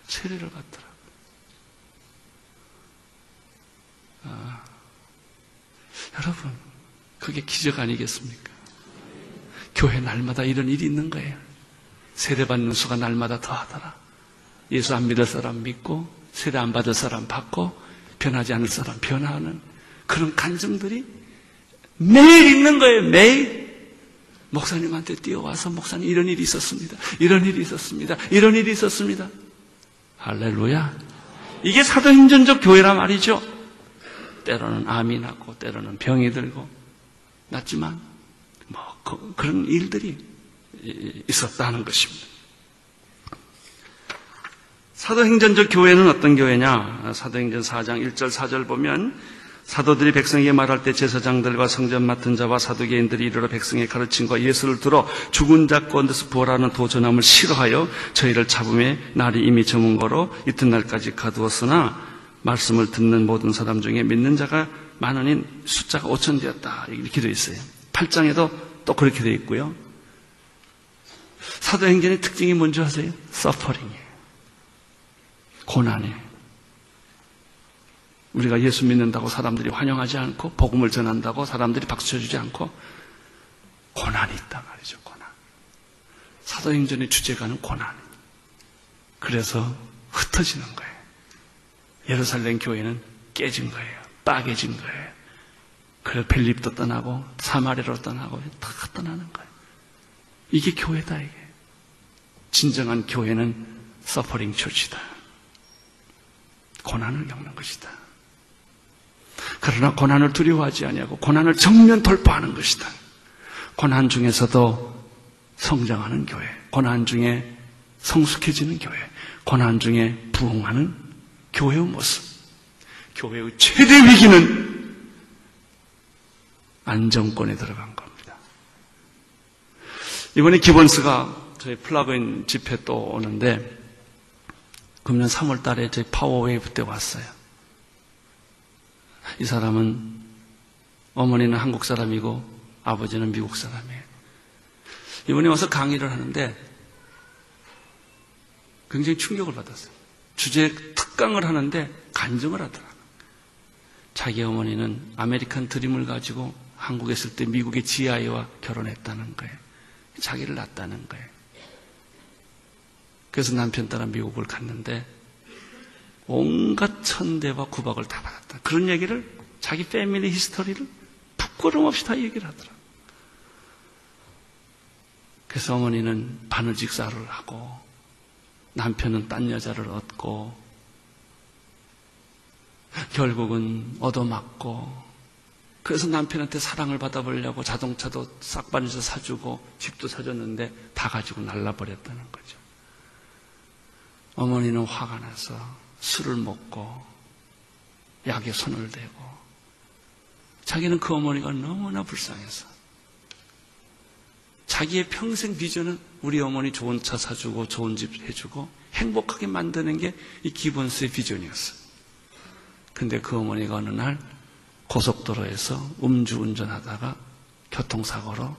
세례를 받더라고요. 여러분, 그게 기적 아니겠습니까? 교회 날마다 이런 일이 있는 거예요. 세례받는 수가 날마다 더하더라. 예수 안 믿을 사람 믿고, 세례 안 받을 사람 받고, 변하지 않을 사람 변화하는 그런 간증들이 매일 있는 거예요. 매일. 목사님한테 뛰어와서 목사님 이런 일이 있었습니다. 이런 일이 있었습니다. 이런 일이 있었습니다. 할렐루야. 이게 사도행전적 교회란 말이죠. 때로는 암이 나고 때로는 병이 들고 났지만 그런 일들이 있었다는 것입니다. 사도행전적 교회는 어떤 교회냐? 사도행전 4장 1절 4절 보면 사도들이 백성에게 말할 때 제사장들과 성전 맡은 자와 사두개인들이 이르러 백성에 가르친 것 예수를 들어 죽은 자 가운데서 부활하는 도전함을 싫어하여 저희를 잡음에 날이 이미 저문 거로 이튿날까지 가두었으나 말씀을 듣는 모든 사람 중에 믿는 자가 많으니 숫자가 5천 되었다. 이렇게 되어 있어요. 8장에도 또 그렇게 되어 있고요. 사도행전의 특징이 뭔지 아세요? 서퍼링이에요. 고난이에요. 우리가 예수 믿는다고 사람들이 환영하지 않고 복음을 전한다고 사람들이 박수 쳐주지 않고 고난이 있단 말이죠. 고난. 사도행전의 주제가는 고난. 그래서 흩어지는 거예요. 예루살렘 교회는 깨진 거예요. 빠개진 거예요. 그래서 벨립도 떠나고 사마리아로 떠나고 다 떠나는 거예요. 이게 교회다, 이게. 진정한 교회는 서퍼링 처치다. 고난을 겪는 것이다. 그러나 고난을 두려워하지 아니하고 고난을 정면 돌파하는 것이다. 고난 중에서도 성장하는 교회, 고난 중에 성숙해지는 교회, 고난 중에 부흥하는 교회의 모습. 교회의 최대 위기는 안정권에 들어간 겁니다. 이번에 기본스가 저희 플러그인 집회 또 오는데 금년 3월 달에 저희 파워웨이브 때 왔어요. 이 사람은 어머니는 한국 사람이고 아버지는 미국 사람이에요. 이번에 와서 강의를 하는데 굉장히 충격을 받았어요. 주제 특강을 하는데 간증을 하더라고요. 자기 어머니는 아메리칸 드림을 가지고 한국에 있을 때 미국의 지아이와 결혼했다는 거예요. 자기를 낳았다는 거예요. 그래서 남편 따라 미국을 갔는데 온갖 천대와 구박을 다 받았다. 그런 얘기를 자기 패밀리 히스토리를 부끄럼 없이 다 얘기를 하더라. 그래서 어머니는 바느직사를 하고 남편은 딴 여자를 얻고 결국은 얻어맞고 그래서 남편한테 사랑을 받아보려고 자동차도 싹바느져 사주고 집도 사줬는데 다 가지고 날라버렸다는 거죠. 어머니는 화가 나서 술을 먹고 약에 손을 대고 자기는 그 어머니가 너무나 불쌍해서 자기의 평생 비전은 우리 어머니 좋은 차 사주고 좋은 집 해주고 행복하게 만드는 게 이 기본스의 비전이었어요. 근데 그 어머니가 어느 날 고속도로에서 음주운전하다가 교통사고로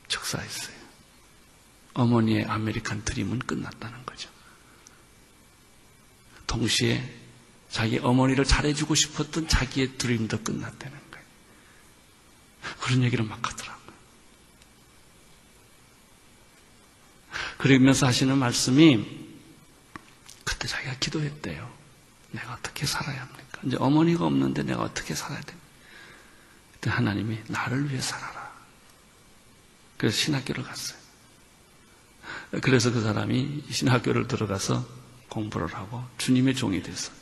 즉사했어요. 어머니의 아메리칸 드림은 끝났다는 거죠. 동시에 자기 어머니를 잘해주고 싶었던 자기의 드림도 끝났다는 거예요. 그런 얘기를 막 하더라고요. 그러면서 하시는 말씀이 그때 자기가 기도했대요. 내가 어떻게 살아야 합니까? 이제 어머니가 없는데 내가 어떻게 살아야 됩니까? 그때 하나님이 나를 위해 살아라. 그래서 신학교를 갔어요. 그래서 그 사람이 신학교를 들어가서 공부를 하고 주님의 종이 됐어요.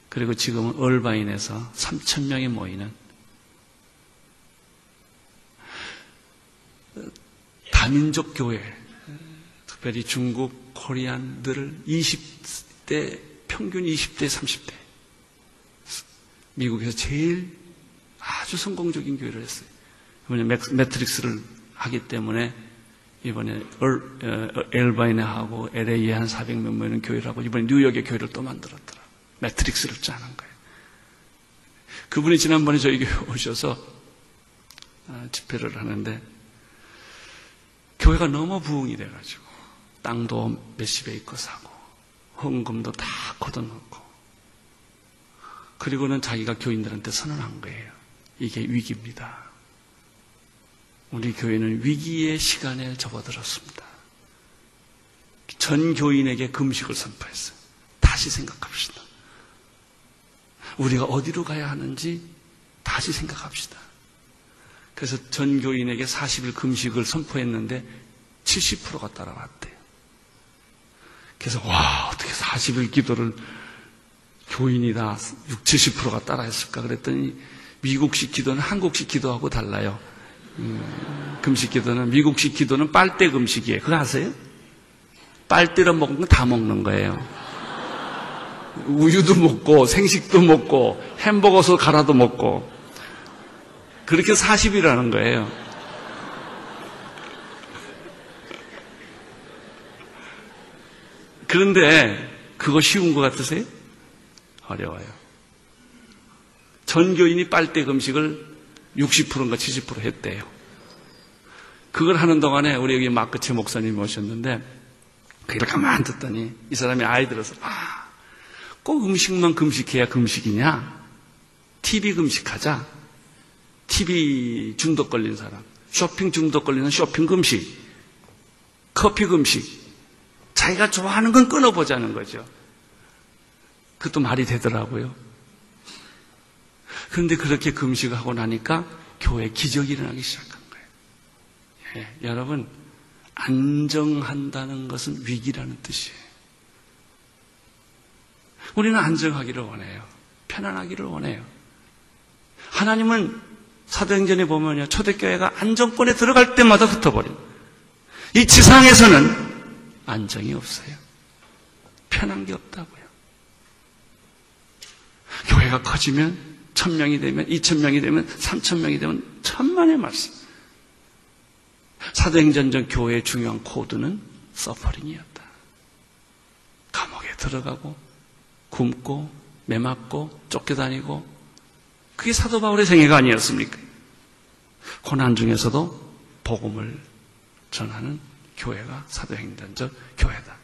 그리고 지금은 얼바인에서 3,000명이 모이는 다민족 교회, 특별히 중국, 코리안들을 20대, 평균 20대, 30대. 미국에서 제일 아주 성공적인 교회를 했어요. 이번에 매트릭스를 하기 때문에 이번에 엘바인에 하고 LA에 한 400명 모이는 교회를 하고 이번에 뉴욕에 교회를 또 만들었더라. 매트릭스를 짜는 거예요. 그분이 지난번에 저희 교회 오셔서 집회를 하는데 교회가 너무 부흥이 돼가지고 땅도 몇십 에이커 사고 헌금도 다 걷어놓고 그리고는 자기가 교인들한테 선언한 거예요. 이게 위기입니다. 우리 교회는 위기의 시간에 접어들었습니다. 전 교인에게 금식을 선포했어요. 다시 생각합시다. 우리가 어디로 가야 하는지 다시 생각합시다. 그래서 전 교인에게 40일 금식을 선포했는데 70%가 따라왔대요. 그래서 와, 어떻게 40일 기도를 교인이 다 60, 70%가 따라했을까 그랬더니 미국식 기도는 한국식 기도하고 달라요. 금식 기도는 미국식 기도는 빨대 금식이에요. 그거 아세요? 빨대로 먹는 거 다 먹는 거예요. 우유도 먹고 생식도 먹고 햄버거도 갈아도 먹고 그렇게 40일하는 거예요. 그런데 그거 쉬운 것 같으세요? 어려워요. 전교인이 빨대 금식을 60%인가 70% 했대요. 그걸 하는 동안에 우리 여기 마크체 목사님이 오셨는데 그 얘기를 가만히 듣더니 이 사람이 아이들어서 꼭 음식만 금식해야 금식이냐? TV 금식하자. TV 중독 걸린 사람, 쇼핑 중독 걸리는 쇼핑 금식, 커피 금식, 자기가 좋아하는 건 끊어보자는 거죠. 그것도 말이 되더라고요. 그런데 그렇게 금식을 하고 나니까 교회에 기적이 일어나기 시작한 거예요. 예, 여러분, 안정한다는 것은 위기라는 뜻이에요. 우리는 안정하기를 원해요. 편안하기를 원해요. 하나님은 사도행전에 보면요, 초대교회가 안정권에 들어갈 때마다 흩어버려요. 이 지상에서는 안정이 없어요. 편한 게 없다고요. 교회가 커지면 1000명이 되면 2000명이 되면 3000명이 되면 천만의 말씀. 사도행전적 교회의 중요한 코드는 서퍼링이었다. 감옥에 들어가고 굶고 매맞고 쫓겨다니고, 그게 사도 바울의 생애가 아니었습니까? 고난 중에서도 복음을 전하는 교회가 사도행전적 교회다.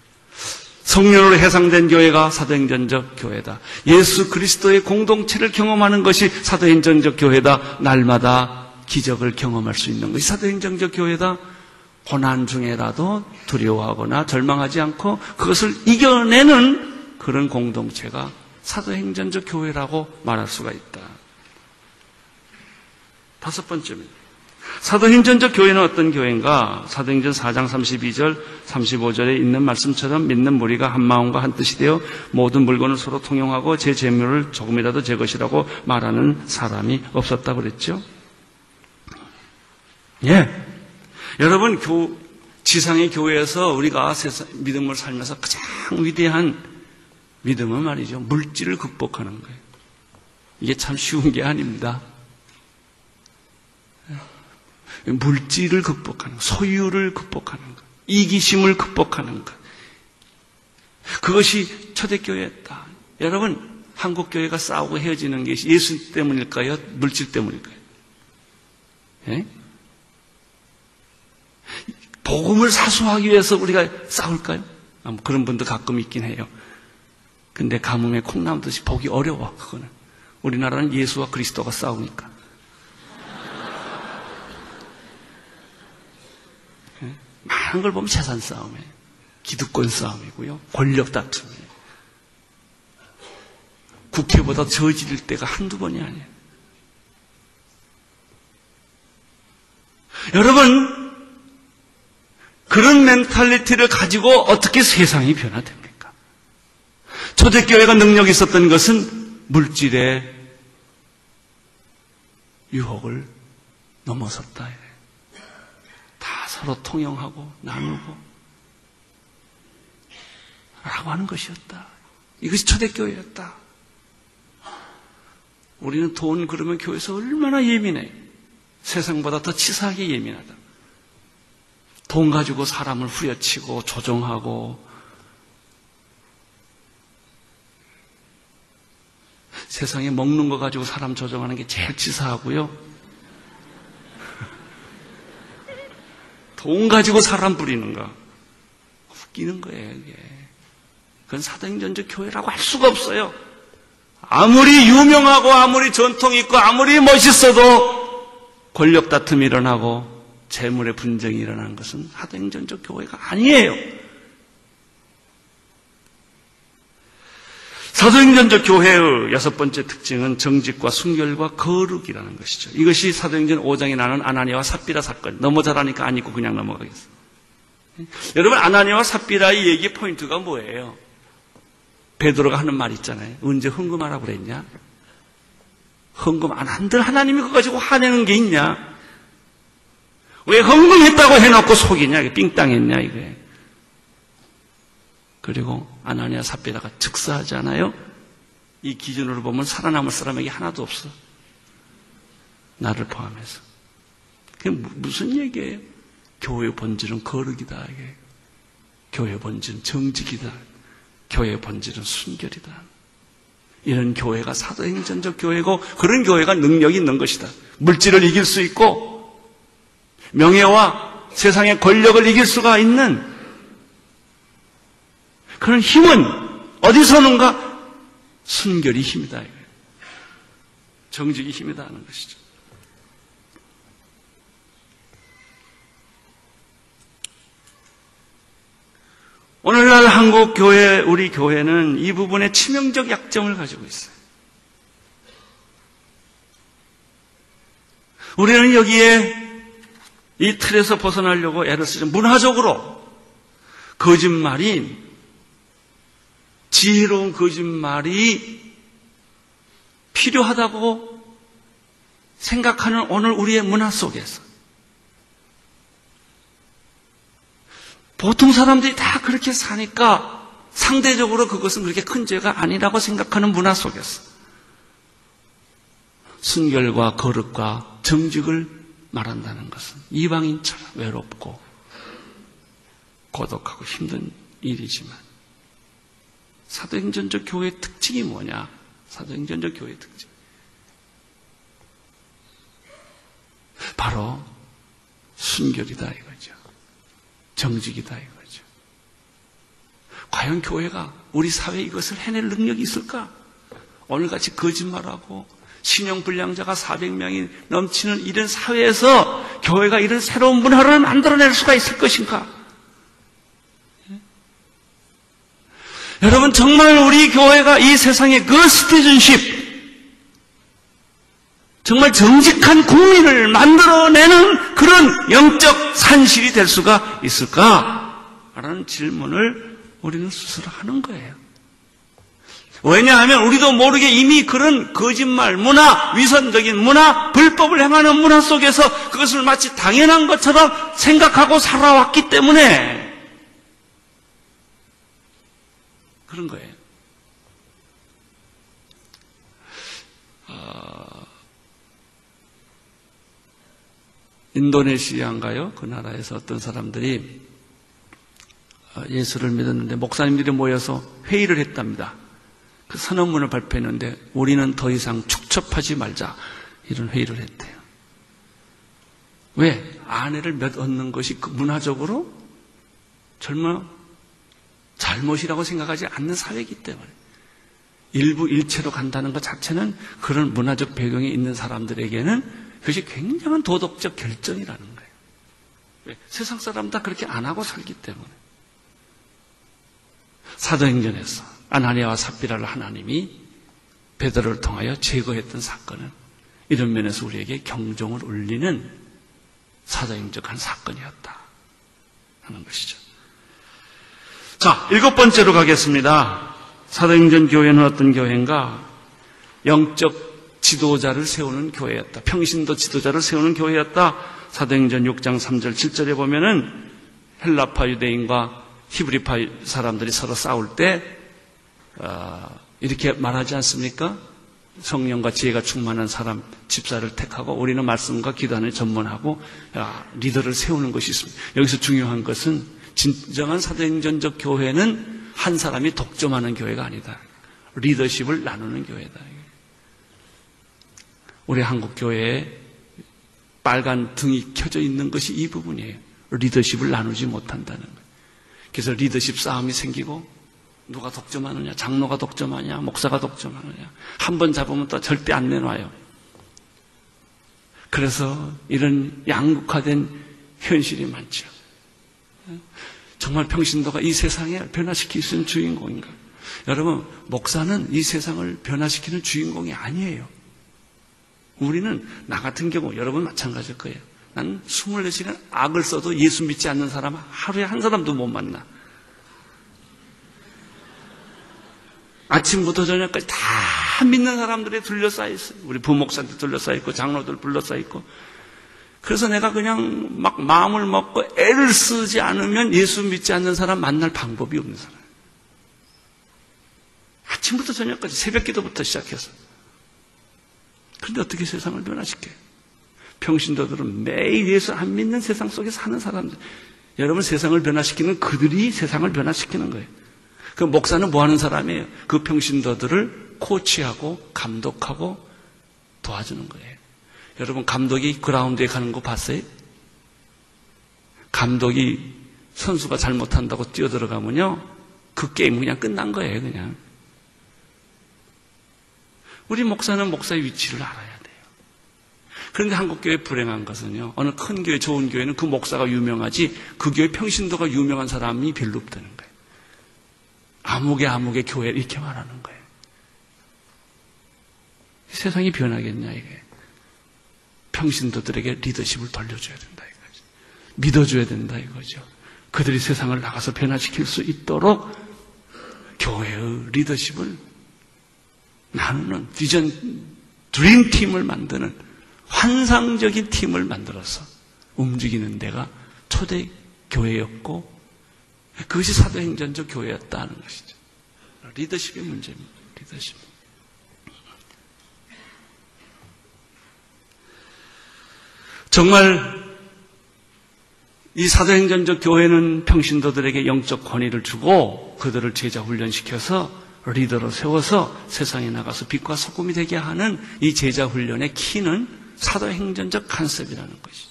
성령으로 해상된 교회가 사도행전적 교회다. 예수 그리스도의 공동체를 경험하는 것이 사도행전적 교회다. 날마다 기적을 경험할 수 있는 것이 사도행전적 교회다. 고난 중에라도 두려워하거나 절망하지 않고 그것을 이겨내는 그런 공동체가 사도행전적 교회라고 말할 수가 있다. 5번째입니다. 사도행전적 교회는 어떤 교회인가? 사도행전 4장 32절, 35절에 있는 말씀처럼 믿는 무리가 한 마음과 한 뜻이 되어 모든 물건을 서로 통용하고 제 재물을 조금이라도 제 것이라고 말하는 사람이 없었다고 그랬죠? 예. 여러분, 지상의 교회에서 우리가 믿음을 살면서 가장 위대한 믿음은 말이죠, 물질을 극복하는 거예요. 이게 참 쉬운 게 아닙니다. 물질을 극복하는 것, 소유를 극복하는 것, 이기심을 극복하는 것. 그것이 초대교회였다. 여러분, 한국교회가 싸우고 헤어지는 게 예수 때문일까요? 물질 때문일까요? 예? 복음을 사수하기 위해서 우리가 싸울까요? 그런 분도 가끔 있긴 해요. 근데 가뭄에 콩나무듯이 보기 어려워, 그거는. 우리나라는 예수와 그리스도가 싸우니까. 많은 걸 보면 재산 싸움이에요. 기득권 싸움이고요. 권력 다툼이에요. 국회보다 저지를 때가 한두 번이 아니에요. 여러분, 그런 멘탈리티를 가지고 어떻게 세상이 변화됩니까? 초대교회가 능력이 있었던 것은 물질의 유혹을 넘어섰다. 다 서로 통용하고 나누고 라고 하는 것이었다. 이것이 초대교회였다. 우리는 돈 그러면 교회에서 얼마나 예민해. 세상보다 더 치사하게 예민하다. 돈 가지고 사람을 후려치고 조종하고, 세상에 먹는 거 가지고 사람 조종하는 게 제일 치사하고요. 돈 가지고 사람 부리는 거 웃기는 거예요. 이게. 그건 사도행전적 교회라고 할 수가 없어요. 아무리 유명하고 아무리 전통이 있고 아무리 멋있어도 권력 다툼이 일어나고 재물의 분쟁이 일어나는 것은 사도행전적 교회가 아니에요. 사도행전적 교회의 6번째 특징은 정직과 순결과 거룩이라는 것이죠. 이것이 사도행전 5장에 나오는 아나니아와 삽비라 사건. 너무 잘하니까 안 읽고 그냥 넘어가겠습니다. 여러분, 아나니아와 삽비라의 얘기 포인트가 뭐예요? 베드로가 하는 말 있잖아요. 언제 헌금하라고 그랬냐? 헌금 안 한들 하나님이 그거 가지고 화내는 게 있냐? 왜 헌금했다고 해놓고 속이냐? 이게 삥땅했냐? 이게. 그리고 아나니아 삽비라가 즉사하잖아요. 이 기준으로 보면 살아남을 사람에게 하나도 없어. 나를 포함해서. 그게 무슨 얘기예요? 교회의 본질은 거룩이다. 이게. 교회의 본질은 정직이다. 교회의 본질은 순결이다. 이런 교회가 사도행전적 교회고, 그런 교회가 능력이 있는 것이다. 물질을 이길 수 있고 명예와 세상의 권력을 이길 수가 있는 그런 힘은 어디서 오는가? 순결이 힘이다. 정직이 힘이다 하는 것이죠. 오늘날 한국 교회, 우리 교회는 이 부분에 치명적 약점을 가지고 있어요. 우리는 여기에 이 틀에서 벗어나려고 애를 쓰죠. 문화적으로 거짓말이, 지혜로운 거짓말이 필요하다고 생각하는 오늘 우리의 문화 속에서 보통 사람들이 다 그렇게 사니까 상대적으로 그것은 그렇게 큰 죄가 아니라고 생각하는 문화 속에서 순결과 거룩과 정직을 말한다는 것은 이방인처럼 외롭고 고독하고 힘든 일이지만 사도행전적 교회의 특징이 뭐냐? 사도행전적 교회의 특징. 바로 순결이다 이거죠. 정직이다 이거죠. 과연 교회가 우리 사회에 이것을 해낼 능력이 있을까? 오늘같이 거짓말하고 신용불량자가 400명이 넘치는 이런 사회에서 교회가 이런 새로운 문화를 만들어낼 수가 있을 것인가? 여러분, 정말 우리 교회가 이 세상의 그 시티즌십, 정말 정직한 국민을 만들어내는 그런 영적 산실이 될 수가 있을까? 라는 질문을 우리는 스스로 하는 거예요. 왜냐하면 우리도 모르게 이미 그런 거짓말 문화, 위선적인 문화, 불법을 행하는 문화 속에서 그것을 마치 당연한 것처럼 생각하고 살아왔기 때문에 그런 거예요. 인도네시아인가요? 그 나라에서 어떤 사람들이 예수를 믿었는데 목사님들이 모여서 회의를 했답니다. 그 선언문을 발표했는데 우리는 더 이상 축첩하지 말자 이런 회의를 했대요. 왜? 아내를 몇 얻는 것이 문화적으로 젊어 잘못이라고 생각하지 않는 사회이기 때문에 일부 일체로 간다는 것 자체는 그런 문화적 배경이 있는 사람들에게는 그것이 굉장한 도덕적 결정이라는 거예요. 왜? 세상 사람 다 그렇게 안 하고 살기 때문에. 사도행전에서 아나니아와 삽비라를 하나님이 베드로를 통하여 제거했던 사건은 이런 면에서 우리에게 경종을 울리는 사도행적한 사건이었다 하는 것이죠. 자, 7번째로 가겠습니다. 사도행전 교회는 어떤 교회인가? 영적 지도자를 세우는 교회였다. 평신도 지도자를 세우는 교회였다. 사도행전 6장 3절 7절에 보면은 헬라파 유대인과 히브리파 사람들이 서로 싸울 때 이렇게 말하지 않습니까? 성령과 지혜가 충만한 사람, 집사를 택하고 우리는 말씀과 기도하는 전문하고 리더를 세우는 것이 있습니다. 여기서 중요한 것은 진정한 사도행전적 교회는 한 사람이 독점하는 교회가 아니다. 리더십을 나누는 교회다. 우리 한국 교회에 빨간 등이 켜져 있는 것이 이 부분이에요. 리더십을 나누지 못한다는 거예요. 그래서 리더십 싸움이 생기고 누가 독점하느냐, 장로가 독점하냐, 목사가 독점하느냐. 한 번 잡으면 또 절대 안 내놔요. 그래서 이런 양극화된 현실이 많죠. 정말 평신도가 이 세상을 변화시킬 수 있는 주인공인가? 여러분, 목사는 이 세상을 변화시키는 주인공이 아니에요. 우리는 나 같은 경우 여러분 마찬가지일 거예요. 난 24시간 악을 써도 예수 믿지 않는 사람 하루에 한 사람도 못 만나. 아침부터 저녁까지 다 믿는 사람들이 둘러싸여 있어요. 우리 부목사한테 둘러싸여 있고 장로들 둘러싸여 있고. 그래서 내가 그냥 막 마음을 먹고 애를 쓰지 않으면 예수 믿지 않는 사람 만날 방법이 없는 사람. 아침부터 저녁까지 새벽 기도부터 시작해서. 그런데 어떻게 세상을 변화시켜요? 평신도들은 매일 예수 안 믿는 세상 속에 사는 사람들. 여러분, 세상을 변화시키는 그들이 세상을 변화시키는 거예요. 그 목사는 뭐 하는 사람이에요? 그 평신도들을 코치하고 감독하고 도와주는 거예요. 여러분, 감독이 그라운드에 가는 거 봤어요? 감독이 선수가 잘못한다고 뛰어들어가면요, 그 게임은 그냥 끝난 거예요, 그냥. 우리 목사는 목사의 위치를 알아야 돼요. 그런데 한국교회 불행한 것은요, 어느 큰 교회, 좋은 교회는 그 목사가 유명하지 그 교회 평신도가 유명한 사람이 별로 없다는 거예요. 아무개 교회 이렇게 말하는 거예요. 세상이 변하겠냐 이게. 평신도들에게 리더십을 돌려줘야 된다 이거죠. 믿어줘야 된다 이거죠. 그들이 세상을 나가서 변화시킬 수 있도록 교회의 리더십을 나누는 비전 드림팀을 만드는 환상적인 팀을 만들어서 움직이는 데가 초대 교회였고 그것이 사도행전적 교회였다는 것이죠. 리더십의 문제입니다. 리더십. 정말 이 사도행전적 교회는 평신도들에게 영적 권위를 주고 그들을 제자 훈련시켜서 리더로 세워서 세상에 나가서 빛과 소금이 되게 하는 이 제자 훈련의 키는 사도행전적 컨셉이라는 것이죠.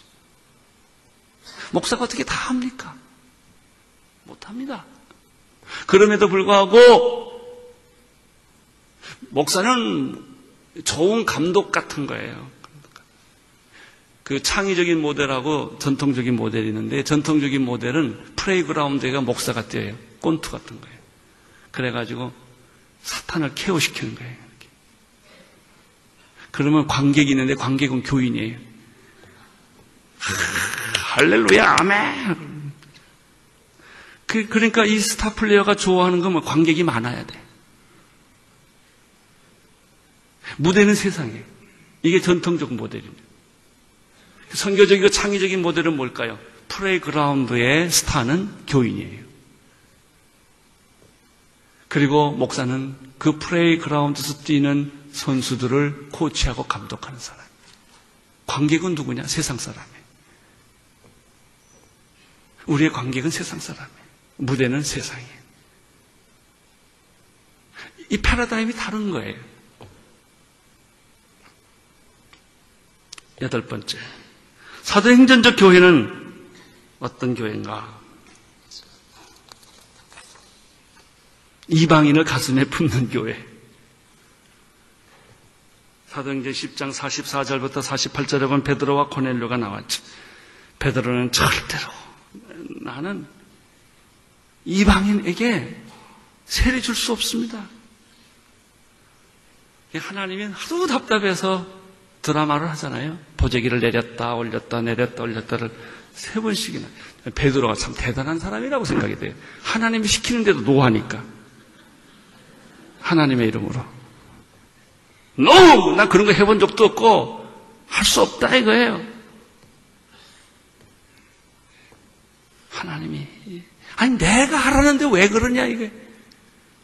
목사가 어떻게 다 합니까? 못합니다. 그럼에도 불구하고 목사는 좋은 감독 같은 거예요. 그 창의적인 모델하고 전통적인 모델이 있는데 전통적인 모델은 플레이그라운드가 목사가 뛰어요. 꼰투 같은 거예요. 그래가지고 사탄을 케어시키는 거예요. 이렇게. 그러면 관객이 있는데 관객은 교인이에요. 할렐루야 아멘. 그러니까 이 스타 플레이어가 좋아하는 건 뭐 관객이 많아야 돼. 무대는 세상이에요. 이게 전통적 모델입니다. 선교적이고 창의적인 모델은 뭘까요? 플레이그라운드의 스타는 교인이에요. 그리고 목사는 그 플레이그라운드에서 뛰는 선수들을 코치하고 감독하는 사람. 관객은 누구냐? 세상 사람이에요. 우리의 관객은 세상 사람이에요. 무대는 세상이에요. 이 패러다임이 다른 거예요. 8번째. 사도행전적 교회는 어떤 교회인가? 이방인을 가슴에 품는 교회. 사도행전 10장 44절부터 48절에 보면 베드로와 고넬료가 나왔죠. 베드로는 절대로 나는 이방인에게 세례 줄 수 없습니다. 하나님이 하도 답답해서 드라마를 하잖아요. 보재기를 내렸다 올렸다 내렸다 올렸다를 3번씩이나. 베드로가 참 대단한 사람이라고 생각이 돼요. 하나님이 시키는데도 노하니까. 하나님의 이름으로. No! 나 그런 거 해본 적도 없고 할 수 없다 이거예요. 하나님이 아니 내가 하라는데 왜 그러냐 이게.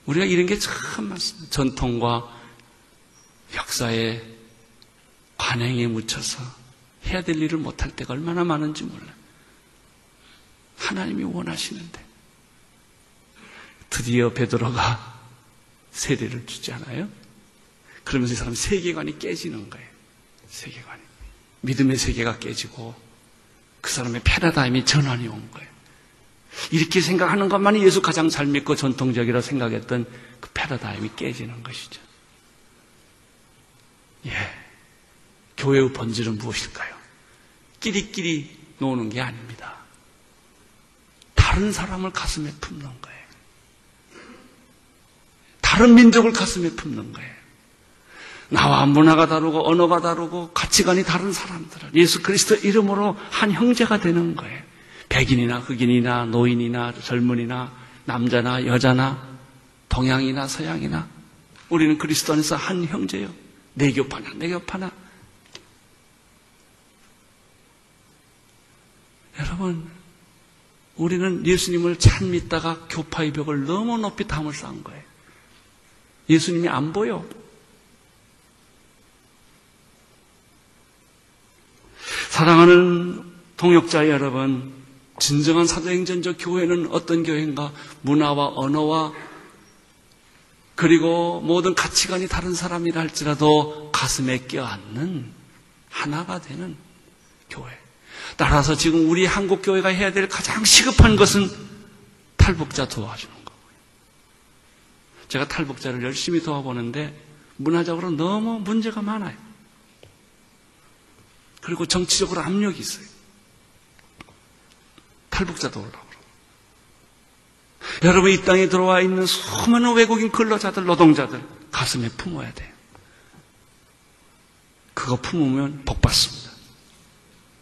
우리가 이런 게 참 많습니다. 전통과 역사에 관행에 묻혀서 해야 될 일을 못할 때가 얼마나 많은지 몰라요. 하나님이 원하시는데 드디어 베드로가 세례를 주지 않아요? 그러면서 이 사람 세계관이 깨지는 거예요. 세계관이. 믿음의 세계가 깨지고 그 사람의 패러다임이 전환이 온 거예요. 이렇게 생각하는 것만이 예수 가장 잘 믿고 전통적이라 생각했던 그 패러다임이 깨지는 것이죠. 예. 교회의 본질은 무엇일까요? 끼리끼리 노는 게 아닙니다. 다른 사람을 가슴에 품는 거예요. 다른 민족을 가슴에 품는 거예요. 나와 문화가 다르고 언어가 다르고 가치관이 다른 사람들을 예수 그리스도 이름으로 한 형제가 되는 거예요. 백인이나 흑인이나 노인이나 젊은이나 남자나 여자나 동양이나 서양이나 우리는 그리스도 안에서 한 형제요. 내 겹 하나 내 겹 하나. 여러분 우리는 예수님을 참 믿다가 교파의 벽을 너무 높이 담을 쌓은 거예요. 예수님이 안 보여. 사랑하는 동역자 여러분, 진정한 사도행전적 교회는 어떤 교회인가? 문화와 언어와 그리고 모든 가치관이 다른 사람이라 할지라도 가슴에 껴안는 하나가 되는 교회. 따라서 지금 우리 한국 교회가 해야 될 가장 시급한 것은 탈북자 도와주는 거고요. 제가 탈북자를 열심히 도와보는데 문화적으로 너무 문제가 많아요. 그리고 정치적으로 압력이 있어요. 탈북자도 올라오고. 여러분, 이 땅에 들어와 있는 수많은 외국인 근로자들, 노동자들 가슴에 품어야 돼요. 그거 품으면 복 받습니다.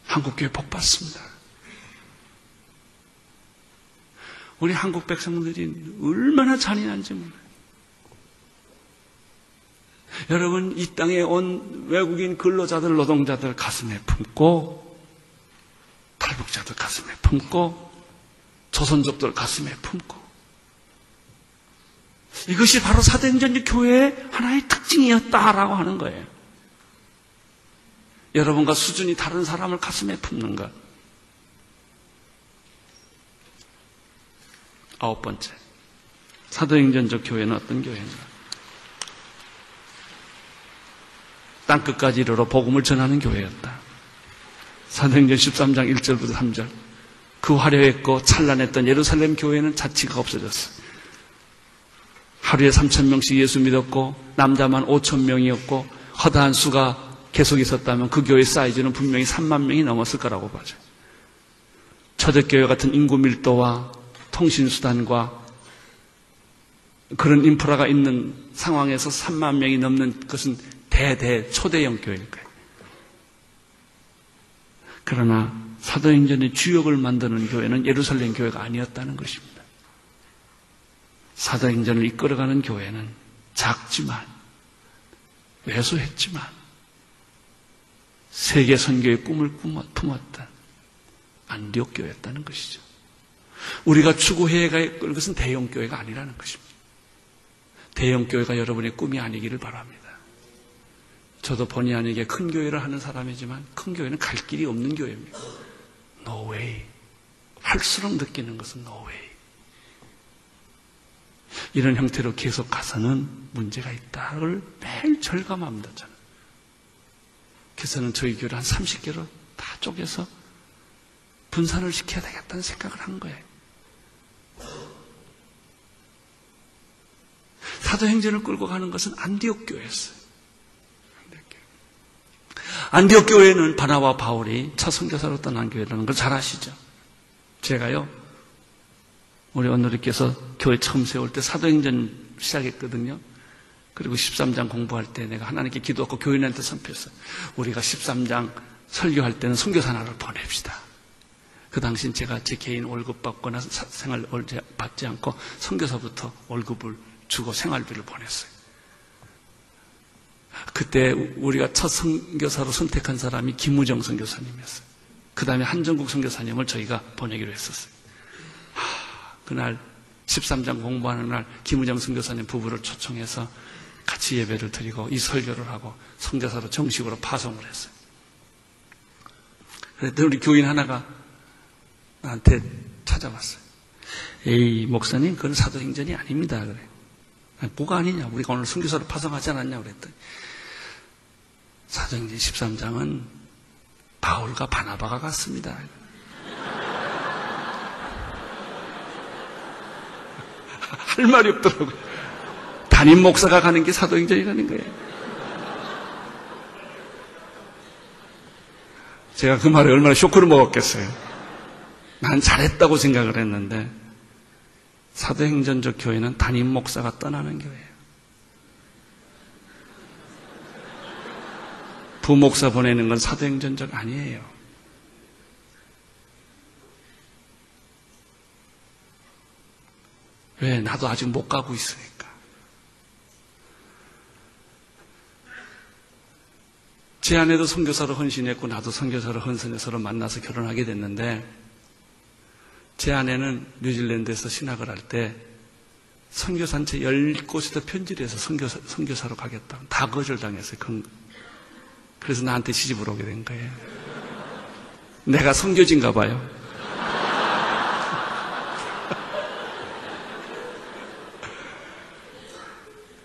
한국교회 복 받습니다. 우리 한국 백성들이 얼마나 잔인한지 몰라요. 여러분, 이 땅에 온 외국인 근로자들, 노동자들 가슴에 품고, 탈북자들 가슴에 품고, 조선족들 가슴에 품고, 이것이 바로 사도행전 교회의 하나의 특징이었다라고 하는 거예요. 여러분과 수준이 다른 사람을 가슴에 품는 것. 9번째, 사도행전적 교회는 어떤 교회인가? 땅끝까지 이르러 복음을 전하는 교회였다. 사도행전 13장 1절부터 3절. 그 화려했고 찬란했던 예루살렘 교회는 자취가 없어졌어요. 하루에 3,000명씩 예수 믿었고 남자만 5,000명이었고 허다한 수가 계속 있었다면 그 교회 사이즈는 분명히 3만 명이 넘었을 거라고 봐요. 초대교회 같은 인구 밀도와 통신수단과 그런 인프라가 있는 상황에서 3만 명이 넘는 것은 초대형 교회일 거예요. 그러나 사도행전의 주역을 만드는 교회는 예루살렘 교회가 아니었다는 것입니다. 사도행전을 이끌어가는 교회는 작지만, 왜소했지만 세계 선교의 꿈을 품었던 안디옥 교회였다는 것이죠. 우리가 추구해야 할 것은 대형 교회가 아니라는 것입니다. 대형 교회가 여러분의 꿈이 아니기를 바랍니다. 저도 본의 아니게 큰 교회를 하는 사람이지만 큰 교회는 갈 길이 없는 교회입니다. No way. 할수록 느끼는 것은 no way. 이런 형태로 계속 가서는 문제가 있다를 매일 절감합니다, 저는. 그래서는 저희 교회를 한 30개로 다 쪼개서 분산을 시켜야 되겠다는 생각을 한 거예요. 사도행전을 끌고 가는 것은 안디옥 교회였어요. 안디옥 교회는 바나바와 바울이 첫 선교사로 떠난 교회라는 걸 잘 아시죠? 제가요, 우리 언누리께서 교회 처음 세울 때 사도행전 시작했거든요. 그리고 13장 공부할 때 내가 하나님께 기도하고 교인한테 선포했어요. 우리가 13장 설교할 때는 선교사 하나를 보냅시다. 그 당시엔 제가 제 개인 월급 받거나 생활 받지 않고 선교사부터 월급을 주고 생활비를 보냈어요. 그때 우리가 첫 선교사로 선택한 사람이 김우정 선교사님이었어요. 그 다음에 한정국 선교사님을 저희가 보내기로 했었어요. 그날 13장 공부하는 날 김우정 선교사님 부부를 초청해서 같이 예배를 드리고 이 설교를 하고 선교사로 정식으로 파송을 했어요. 그랬더니 우리 교인 하나가 나한테 찾아왔어요. 에이, 목사님, 그건 사도행전이 아닙니다. 그래. 뭐가 아니냐? 우리가 오늘 선교사로 파송하지 않았냐? 그랬더니 사도행전 13장은 바울과 바나바가 같습니다. 할 말이 없더라고요. 담임 목사가 가는 게 사도행전이라는 거예요. 제가 그 말에 얼마나 쇼크를 먹었겠어요. 난 잘했다고 생각을 했는데 사도행전적 교회는 담임 목사가 떠나는 교회예요. 부목사 보내는 건 사도행전적 아니에요. 왜? 나도 아직 못 가고 있으니까. 제 아내도 선교사로 헌신했고 나도 선교사로 헌신해서 만나서 결혼하게 됐는데 제 아내는 뉴질랜드에서 신학을 할 때 선교사한테 10곳에다 편지를 해서 선교사로 가겠다. 다 거절당했어요. 그래서 나한테 시집을 오게 된 거예요. 내가 선교지인가 봐요.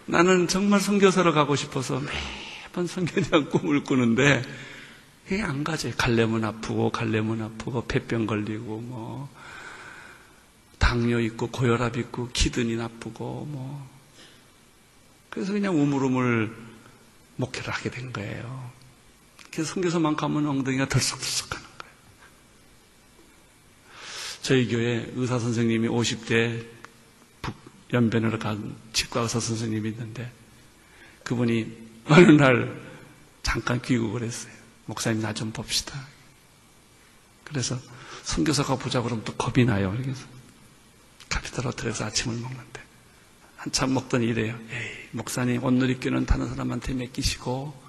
나는 정말 선교사로 가고 싶어서 매번 선교장 꿈을 꾸는데 이게 안 가져요. 갈래면 아프고 폐병 걸리고 당뇨 있고 고혈압 있고 키드니 나쁘고 그래서 그냥 우물우물 목회를 하게 된 거예요. 그래서 선교사만 가면 엉덩이가 덜썩덜썩하는 거예요. 저희 교회 의사 선생님이 50대 연변으로 간 치과 의사 선생님이 있는데 그분이 어느 날 잠깐 귀국을 했어요. 목사님 나 좀 봅시다. 그래서 선교사가 보자고 그러면 또 겁이 나요. 그래서 카피탈 호텔에서 아침을 먹는데 한참 먹더니 이래요. 에이, 목사님 온누리교는 다른 사람한테 맡기시고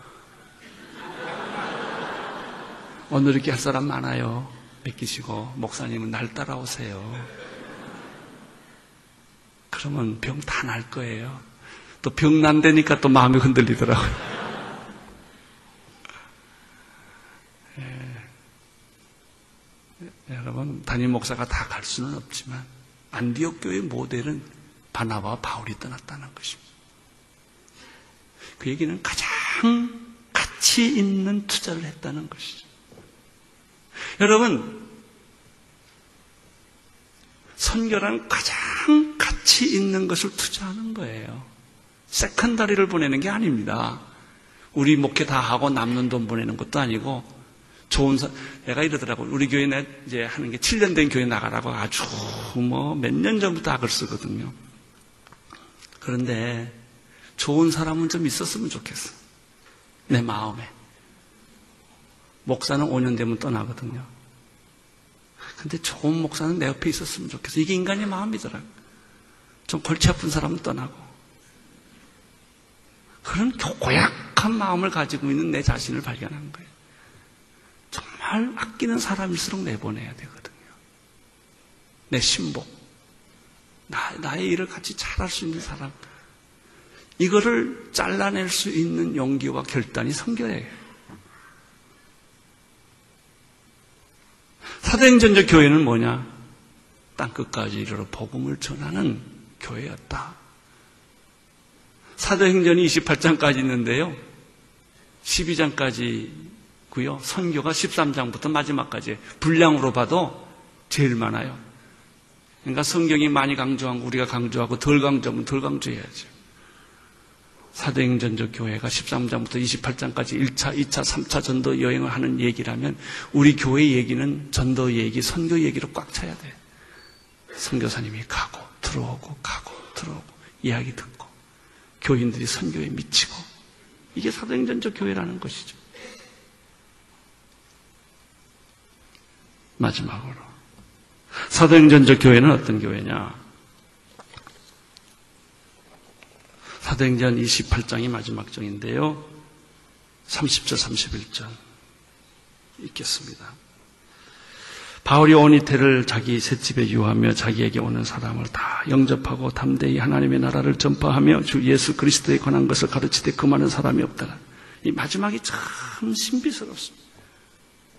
온누리교 할 사람 많아요. 맡기시고 목사님은 날 따라오세요. 그러면 병 다 날 거예요. 또 병 난다니까 또 마음이 흔들리더라고요. 여러분, 담임 목사가 다 갈 수는 없지만 안디옥 교회 모델은 바나바와 바울이 떠났다는 것입니다. 그 얘기는 가장 가치 있는 투자를 했다는 것이죠. 여러분, 선교란 가장 가치 있는 것을 투자하는 거예요. 세컨다리를 보내는 게 아닙니다. 우리 목회 다 하고 남는 돈 보내는 것도 아니고 내가 이러더라고. 우리 교회 이제 하는 게 7년 된 교회 나가라고 아주 몇 년 전부터 악을 쓰거든요. 그런데 좋은 사람은 좀 있었으면 좋겠어. 내 마음에. 목사는 5년 되면 떠나거든요. 근데 좋은 목사는 내 옆에 있었으면 좋겠어. 이게 인간의 마음이더라고. 좀 골치 아픈 사람은 떠나고. 그런 고약한 마음을 가지고 있는 내 자신을 발견한 거예요. 정말 아끼는 사람일수록 내보내야 되거든요. 내 신복, 나의 일을 같이 잘할 수 있는 사람, 이거를 잘라낼 수 있는 용기와 결단이 선교예요. 사도행전적 교회는 뭐냐? 땅끝까지 이르러 복음을 전하는 교회였다. 사도행전이 28장까지 있는데요. 12장까지고요. 선교가 13장부터 마지막까지 분량으로 봐도 제일 많아요. 그러니까 성경이 많이 강조한 거 우리가 강조하고 덜 강조하면 덜 강조해야죠. 사도행전적 교회가 13장부터 28장까지 1차, 2차, 3차 전도 여행을 하는 얘기라면 우리 교회 얘기는 전도 얘기, 선교 얘기로 꽉 차야 돼. 선교사님이 가고 들어오고 이야기 듣고 교인들이 선교에 미치고 이게 사도행전적 교회라는 것이죠. 마지막으로 사도행전적 교회는 어떤 교회냐? 사도행전 28장이 마지막 장인데요. 30절 31절 읽겠습니다. 바울이 온 이태를 자기 셋집에 유하며 자기에게 오는 사람을 다 영접하고 담대히 하나님의 나라를 전파하며 주 예수 그리스도에 관한 것을 가르치되 그 많은 사람이 없더라. 이 마지막이 참 신비스럽습니다.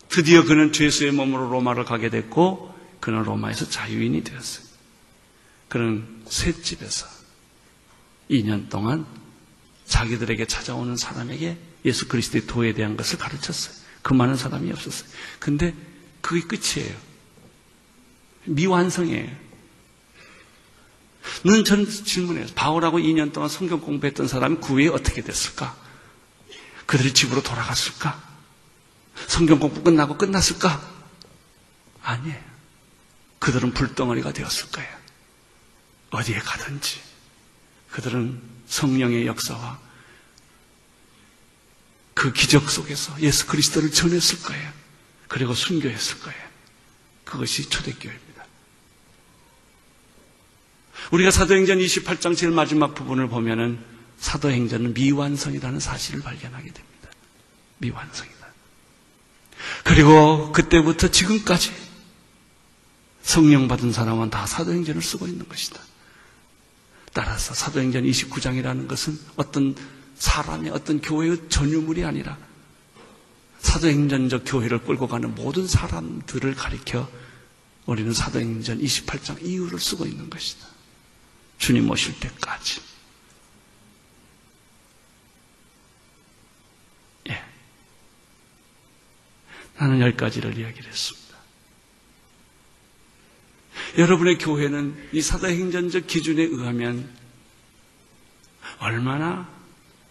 드디어 그는 주 예수의 몸으로 로마를 가게 됐고 그는 로마에서 자유인이 되었어요. 그는 셋집에서 2년 동안 자기들에게 찾아오는 사람에게 예수 그리스도의 도에 대한 것을 가르쳤어요. 그 많은 사람이 없었어요. 근데 그게 끝이에요. 미완성이에요. 저는 질문해요. 바울하고 2년 동안 성경 공부했던 사람이 그 후에 어떻게 됐을까? 그들이 집으로 돌아갔을까? 성경 공부 끝나고 끝났을까? 아니에요. 그들은 불덩어리가 되었을 거예요. 어디에 가든지. 그들은 성령의 역사와 그 기적 속에서 예수 그리스도를 전했을 거예요. 그리고 순교했을 거예요. 그것이 초대교회입니다. 우리가 사도행전 28장 제일 마지막 부분을 보면은 사도행전은 미완성이라는 사실을 발견하게 됩니다. 미완성이다. 그리고 그때부터 지금까지 성령 받은 사람은 다 사도행전을 쓰고 있는 것이다. 따라서 사도행전 29장이라는 것은 어떤 사람의 어떤 교회의 전유물이 아니라 사도행전적 교회를 끌고 가는 모든 사람들을 가리켜 우리는 사도행전 28장 이후를 쓰고 있는 것이다. 주님 오실 때까지. 예. 나는 10가지를 이야기를 했습니다. 여러분의 교회는 이 사도행전적 기준에 의하면 얼마나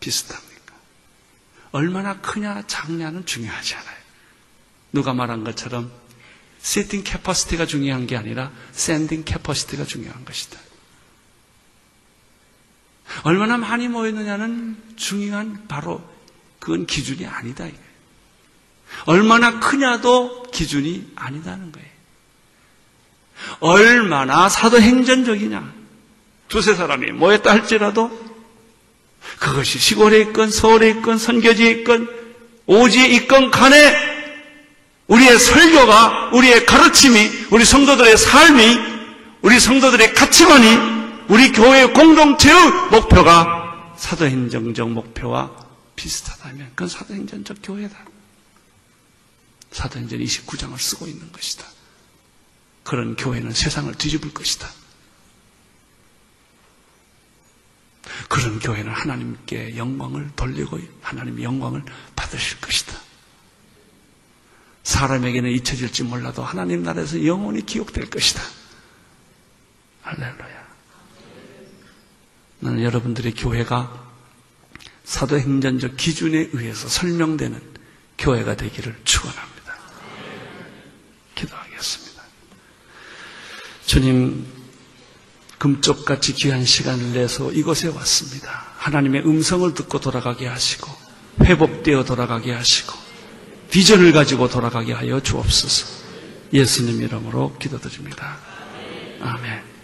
비슷합니까? 얼마나 크냐 작냐는 중요하지 않아요. 누가 말한 것처럼 세팅 캐퍼시티가 중요한 게 아니라 샌딩 캐퍼시티가 중요한 것이다. 얼마나 많이 모였느냐는 중요한 바로 그건 기준이 아니다. 이거예요. 얼마나 크냐도 기준이 아니다는 거예요. 얼마나 사도행전적이냐. 두세 사람이 모였다 할지라도 그것이 시골에 있건 서울에 있건 선교지에 있건 오지에 있건 간에 우리의 설교가, 우리의 가르침이, 우리 성도들의 삶이, 우리 성도들의 가치관이, 우리 교회의 공동체의 목표가 사도행전적 목표와 비슷하다면 그건 사도행전적 교회다. 사도행전 29장을 쓰고 있는 것이다. 그런 교회는 세상을 뒤집을 것이다. 그런 교회는 하나님께 영광을 돌리고 하나님의 영광을 받으실 것이다. 사람에게는 잊혀질지 몰라도 하나님 나라에서 영원히 기억될 것이다. 할렐루야. 나는 여러분들의 교회가 사도행전적 기준에 의해서 설명되는 교회가 되기를 축원합니다. 기도하겠습니다. 주님, 금쪽같이 귀한 시간을 내서 이곳에 왔습니다. 하나님의 음성을 듣고 돌아가게 하시고 회복되어 돌아가게 하시고 비전을 가지고 돌아가게 하여 주옵소서. 예수님 이름으로 기도드립니다. 아멘.